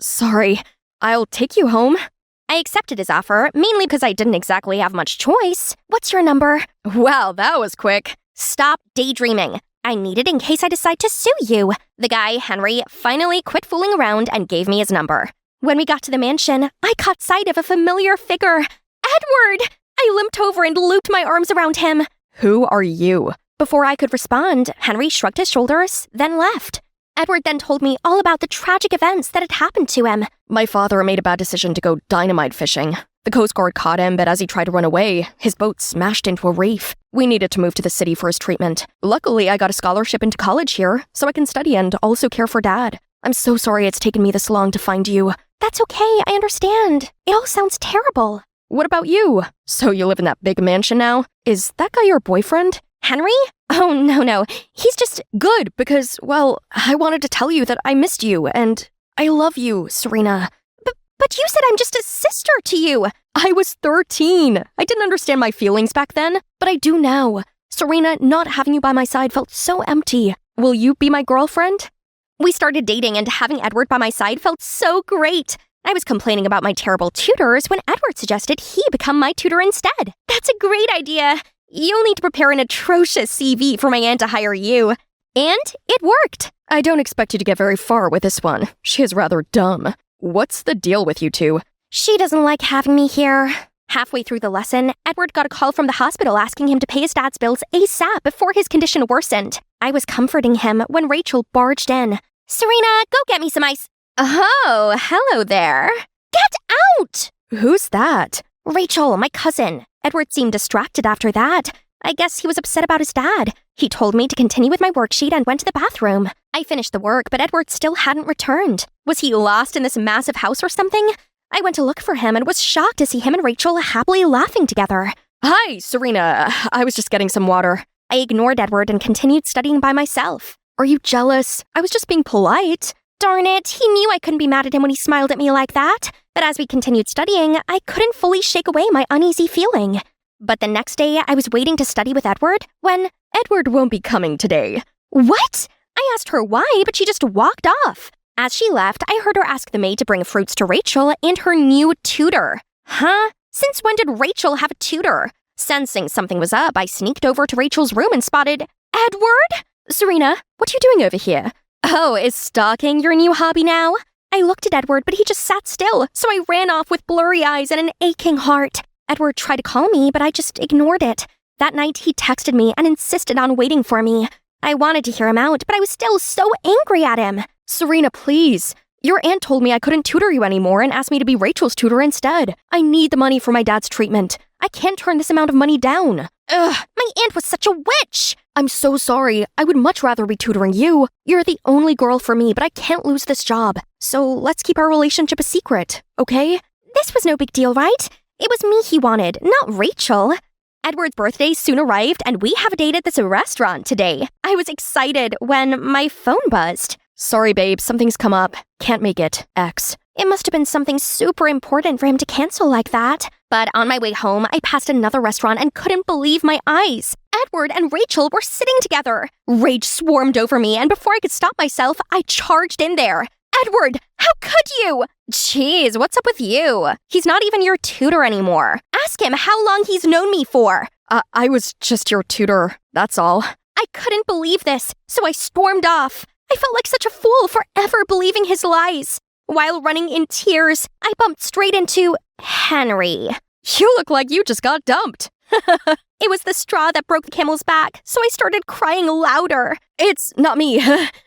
Sorry, I'll take you home.
I accepted his offer, mainly because I didn't exactly have much choice. What's your number?
Wow, that was quick.
Stop daydreaming. I need it in case I decide to sue you. The guy, Henry, finally quit fooling around and gave me his number. When we got to the mansion, I caught sight of a familiar figure. Edward! I limped over and looped my arms around him.
Who are you?
Before I could respond, Henry shrugged his shoulders, then left. Edward then told me all about the tragic events that had happened to him.
My father made a bad decision to go dynamite fishing. The Coast Guard caught him, but as he tried to run away, his boat smashed into a reef. We needed to move to the city for his treatment. Luckily, I got a scholarship into college here, so I can study and also care for Dad. I'm so sorry it's taken me this long to find you.
That's okay, I understand. It all sounds terrible.
What about you? So you live in that big mansion now? Is that guy your boyfriend?
Henry? Oh, no. He's just
good, because, well, I wanted to tell you that I missed you, and I love you, Serena.
But you said I'm just a sister to you.
I was 13. I didn't understand my feelings back then, but I do now. Serena, not having you by my side felt so empty. Will you be my girlfriend?
We started dating, and having Edward by my side felt so great. I was complaining about my terrible tutors when Edward suggested he become my tutor instead. That's a great idea. You'll need to prepare an atrocious CV for my aunt to hire you. And it worked.
I don't expect you to get very far with this one. She is rather dumb. What's the deal with you two?
She doesn't like having me here. Halfway through the lesson, Edward got a call from the hospital asking him to pay his dad's bills ASAP before his condition worsened. I was comforting him when Rachel barged in. Serena, go get me some ice.
Oh, hello there.
Get out!
Who's that?
Rachel, my cousin. Edward seemed distracted after that. I guess he was upset about his dad. He told me to continue with my worksheet and went to the bathroom. I finished the work, but Edward still hadn't returned. Was he lost in this massive house or something? I went to look for him and was shocked to see him and Rachel happily laughing together.
Hi, Serena. I was just getting some water.
I ignored Edward and continued studying by myself.
Are you jealous? I was just being polite.
Darn it, he knew I couldn't be mad at him when he smiled at me like that. But as we continued studying, I couldn't fully shake away my uneasy feeling. But the next day, I was waiting to study with Edward when
Edward won't be coming today.
What? I asked her why, but she just walked off. As she left, I heard her ask the maid to bring fruits to Rachel and her new tutor. Huh? Since when did Rachel have a tutor? Sensing something was up, I sneaked over to Rachel's room and spotted Edward?
Serena, what are you doing over here?
Oh, is stalking your new hobby now? I looked at Edward, but he just sat still, so I ran off with blurry eyes and an aching heart. Edward tried to call me, but I just ignored it. That night, he texted me and insisted on waiting for me. I wanted to hear him out, but I was still so angry at him.
Serena, please. Your aunt told me I couldn't tutor you anymore and asked me to be Rachel's tutor instead. I need the money for my dad's treatment. I can't turn this amount of money down.
Ugh, my aunt was such a witch!
I'm so sorry. I would much rather be tutoring you. You're the only girl for me, but I can't lose this job. So let's keep our relationship a secret, okay?
This was no big deal, right? It was me he wanted, not Rachel. Edward's birthday soon arrived, and we have a date at this restaurant today. I was excited when my phone buzzed.
Sorry, babe, something's come up. Can't make it. X.
It must have been something super important for him to cancel like that. But on my way home, I passed another restaurant and couldn't believe my eyes. Edward and Rachel were sitting together. Rage swarmed over me, and before I could stop myself, I charged in there. Edward, how could you? Jeez, what's up with you? He's not even your tutor anymore. Ask him how long he's known me for.
I was just your tutor, that's all.
I couldn't believe this, so I stormed off. I felt like such a fool for ever believing his lies. While running in tears, I bumped straight into Henry.
You look like you just got dumped.
It was the straw that broke the camel's back, so I started crying louder.
It's not me.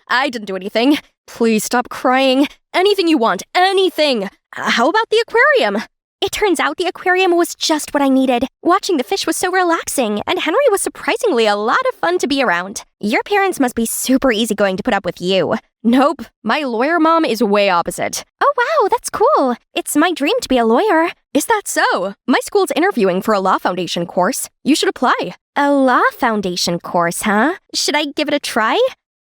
I didn't do anything. Please stop crying. Anything you want, anything. How about the aquarium?
It turns out the aquarium was just what I needed. Watching the fish was so relaxing, and Henry was surprisingly a lot of fun to be around. Your parents must be super easygoing to put up with you.
Nope, my lawyer mom is way opposite.
Oh wow, that's cool. It's my dream to be a lawyer.
Is that so? My school's interviewing for a law foundation course. You should apply.
A law foundation course, huh? Should I give it a try?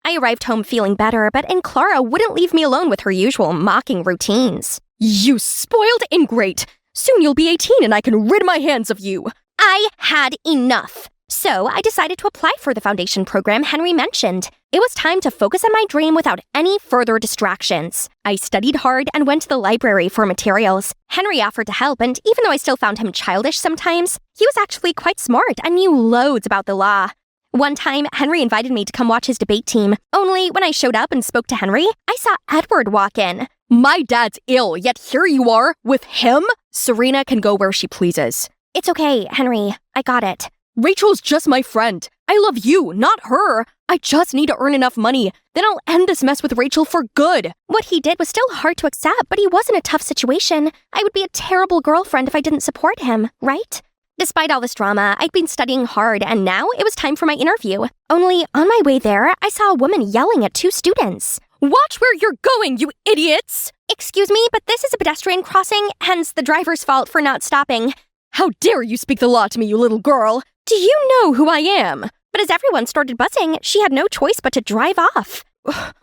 I arrived home feeling better, but Aunt Clara wouldn't leave me alone with her usual mocking routines.
You spoiled ingrate! Soon you'll be 18 and I can rid my hands of you.
I had enough. So I decided to apply for the foundation program Henry mentioned. It was time to focus on my dream without any further distractions. I studied hard and went to the library for materials. Henry offered to help, and even though I still found him childish sometimes, he was actually quite smart and knew loads about the law. One time, Henry invited me to come watch his debate team. Only when I showed up and spoke to Henry, I saw Edward walk in.
My dad's ill, yet here you are, with him? Serena can go where she pleases.
It's okay, Henry. I got it.
Rachel's just my friend. I love you, not her. I just need to earn enough money. Then I'll end this mess with Rachel for good.
What he did was still hard to accept, but he was in a tough situation. I would be a terrible girlfriend if I didn't support him, right? Despite all this drama, I'd been studying hard, and now it was time for my interview. Only on my way there, I saw a woman yelling at 2 students.
Watch where you're going, you idiots!
Excuse me, but this is a pedestrian crossing, hence the driver's fault for not stopping.
How dare you speak the law to me, you little girl? Do you know who I am?
But as everyone started buzzing, she had no choice but to drive off.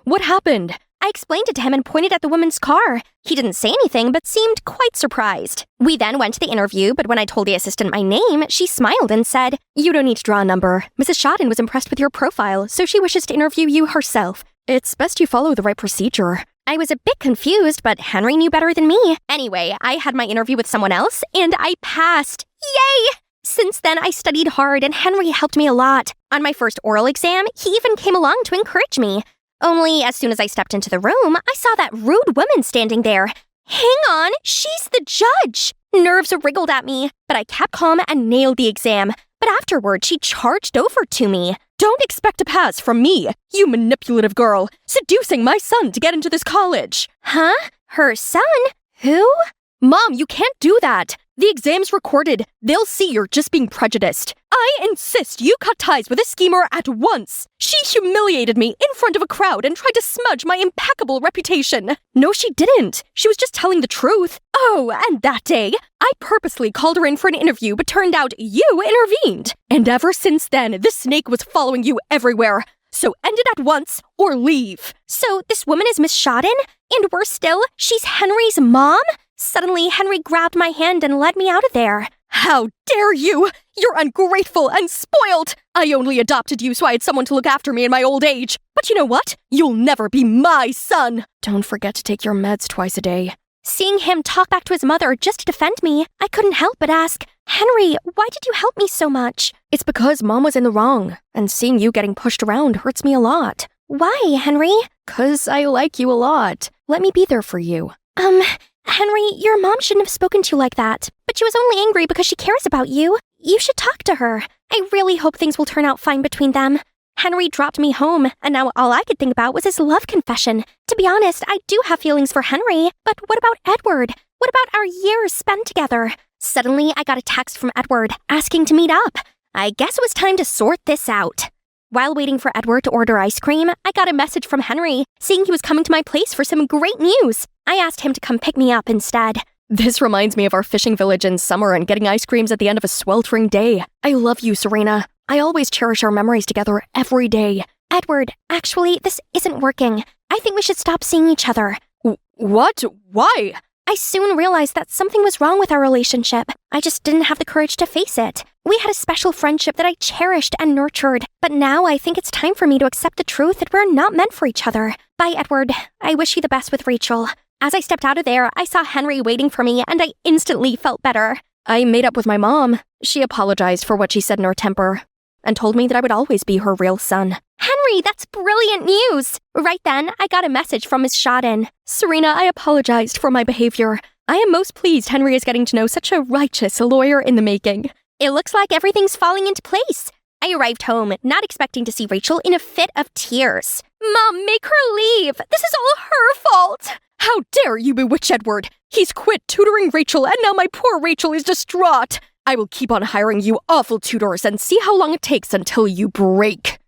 What happened?
I explained it to him and pointed at the woman's car. He didn't say anything, but seemed quite surprised. We then went to the interview, but when I told the assistant my name, she smiled and said,
"You don't need to draw a number. Mrs. Shodden was impressed with your profile, so she wishes to interview you herself. It's best you follow the right procedure."
I was a bit confused, but Henry knew better than me. Anyway, I had my interview with someone else, and I passed. Yay! Since then, I studied hard, and Henry helped me a lot. On my first oral exam, he even came along to encourage me. Only as soon as I stepped into the room, I saw that rude woman standing there. Hang on, she's the judge! Nerves wriggled at me, but I kept calm and nailed the exam. But afterward, she charged over to me.
"Don't expect a pass from me, you manipulative girl, seducing my son to get into this college."
Huh? Her son? Who?
Mom, you can't do that. The exam's recorded. They'll see you're just being prejudiced. I insist you cut ties with this schemer at once. She humiliated me in front of a crowd and tried to smudge my impeccable reputation. No, she didn't. She was just telling the truth. Oh, and that day, I purposely called her in for an interview, but turned out you intervened. And ever since then, this snake was following you everywhere. So end it at once or leave.
So this woman is Miss Shodden? And worse still, she's Henry's mom? Suddenly, Henry grabbed my hand and led me out of there.
How dare you! You're ungrateful and spoiled! I only adopted you so I had someone to look after me in my old age. But you know what? You'll never be my son! Don't forget to take your meds twice a day.
Seeing him talk back to his mother just to defend me, I couldn't help but ask, Henry, why did you help me so much?
It's because Mom was in the wrong, and seeing you getting pushed around hurts me a lot.
Why, Henry?
'Cause I like you a lot. Let me be there for you.
Henry, your mom shouldn't have spoken to you like that. But she was only angry because she cares about you. You should talk to her. I really hope things will turn out fine between them. Henry dropped me home, and now all I could think about was his love confession. To be honest, I do have feelings for Henry, but what about Edward? What about our years spent together? Suddenly, I got a text from Edward asking to meet up. I guess it was time to sort this out. While waiting for Edward to order ice cream, I got a message from Henry saying he was coming to my place for some great news. I asked him to come pick me up instead.
This reminds me of our fishing village in summer and getting ice creams at the end of a sweltering day. I love you, Serena. I always cherish our memories together every day.
Edward, actually, this isn't working. I think we should stop seeing each other.
What? Why?
I soon realized that something was wrong with our relationship. I just didn't have the courage to face it. We had a special friendship that I cherished and nurtured, but now I think it's time for me to accept the truth that we're not meant for each other. Bye, Edward. I wish you the best with Rachel. As I stepped out of there, I saw Henry waiting for me, and I instantly felt better.
I made up with my mom. She apologized for what she said in her temper, and told me that I would always be her real son.
Henry, that's brilliant news! Right then, I got a message from Miss Shodden.
Serena, I apologized for my behavior. I am most pleased Henry is getting to know such a righteous lawyer in the making.
It looks like everything's falling into place. I arrived home, not expecting to see Rachel in a fit of tears. Mom, make her leave! This is all her fault!
How dare you bewitch Edward? He's quit tutoring Rachel, and now my poor Rachel is distraught. I will keep on hiring you awful tutors and see how long it takes until you break.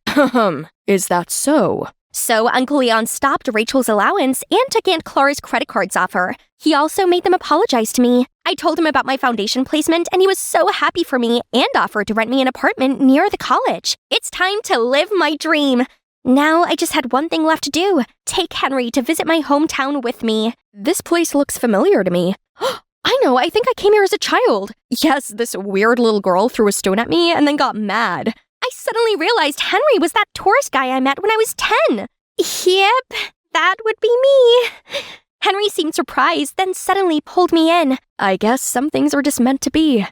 Is that so?
So Uncle Leon stopped Rachel's allowance and took Aunt Clara's credit cards off her. He also made them apologize to me. I told him about my foundation placement, and he was so happy for me and offered to rent me an apartment near the college. It's time to live my dream. Now I just had one thing left to do. Take Henry to visit my hometown with me.
This place looks familiar to me. I know, I think I came here as a child. Yes, this weird little girl threw a stone at me and then got mad.
I suddenly realized Henry was that tourist guy I met when I was 10. Yep, that would be me. Henry seemed surprised, then suddenly pulled me in.
I guess some things are just meant to be.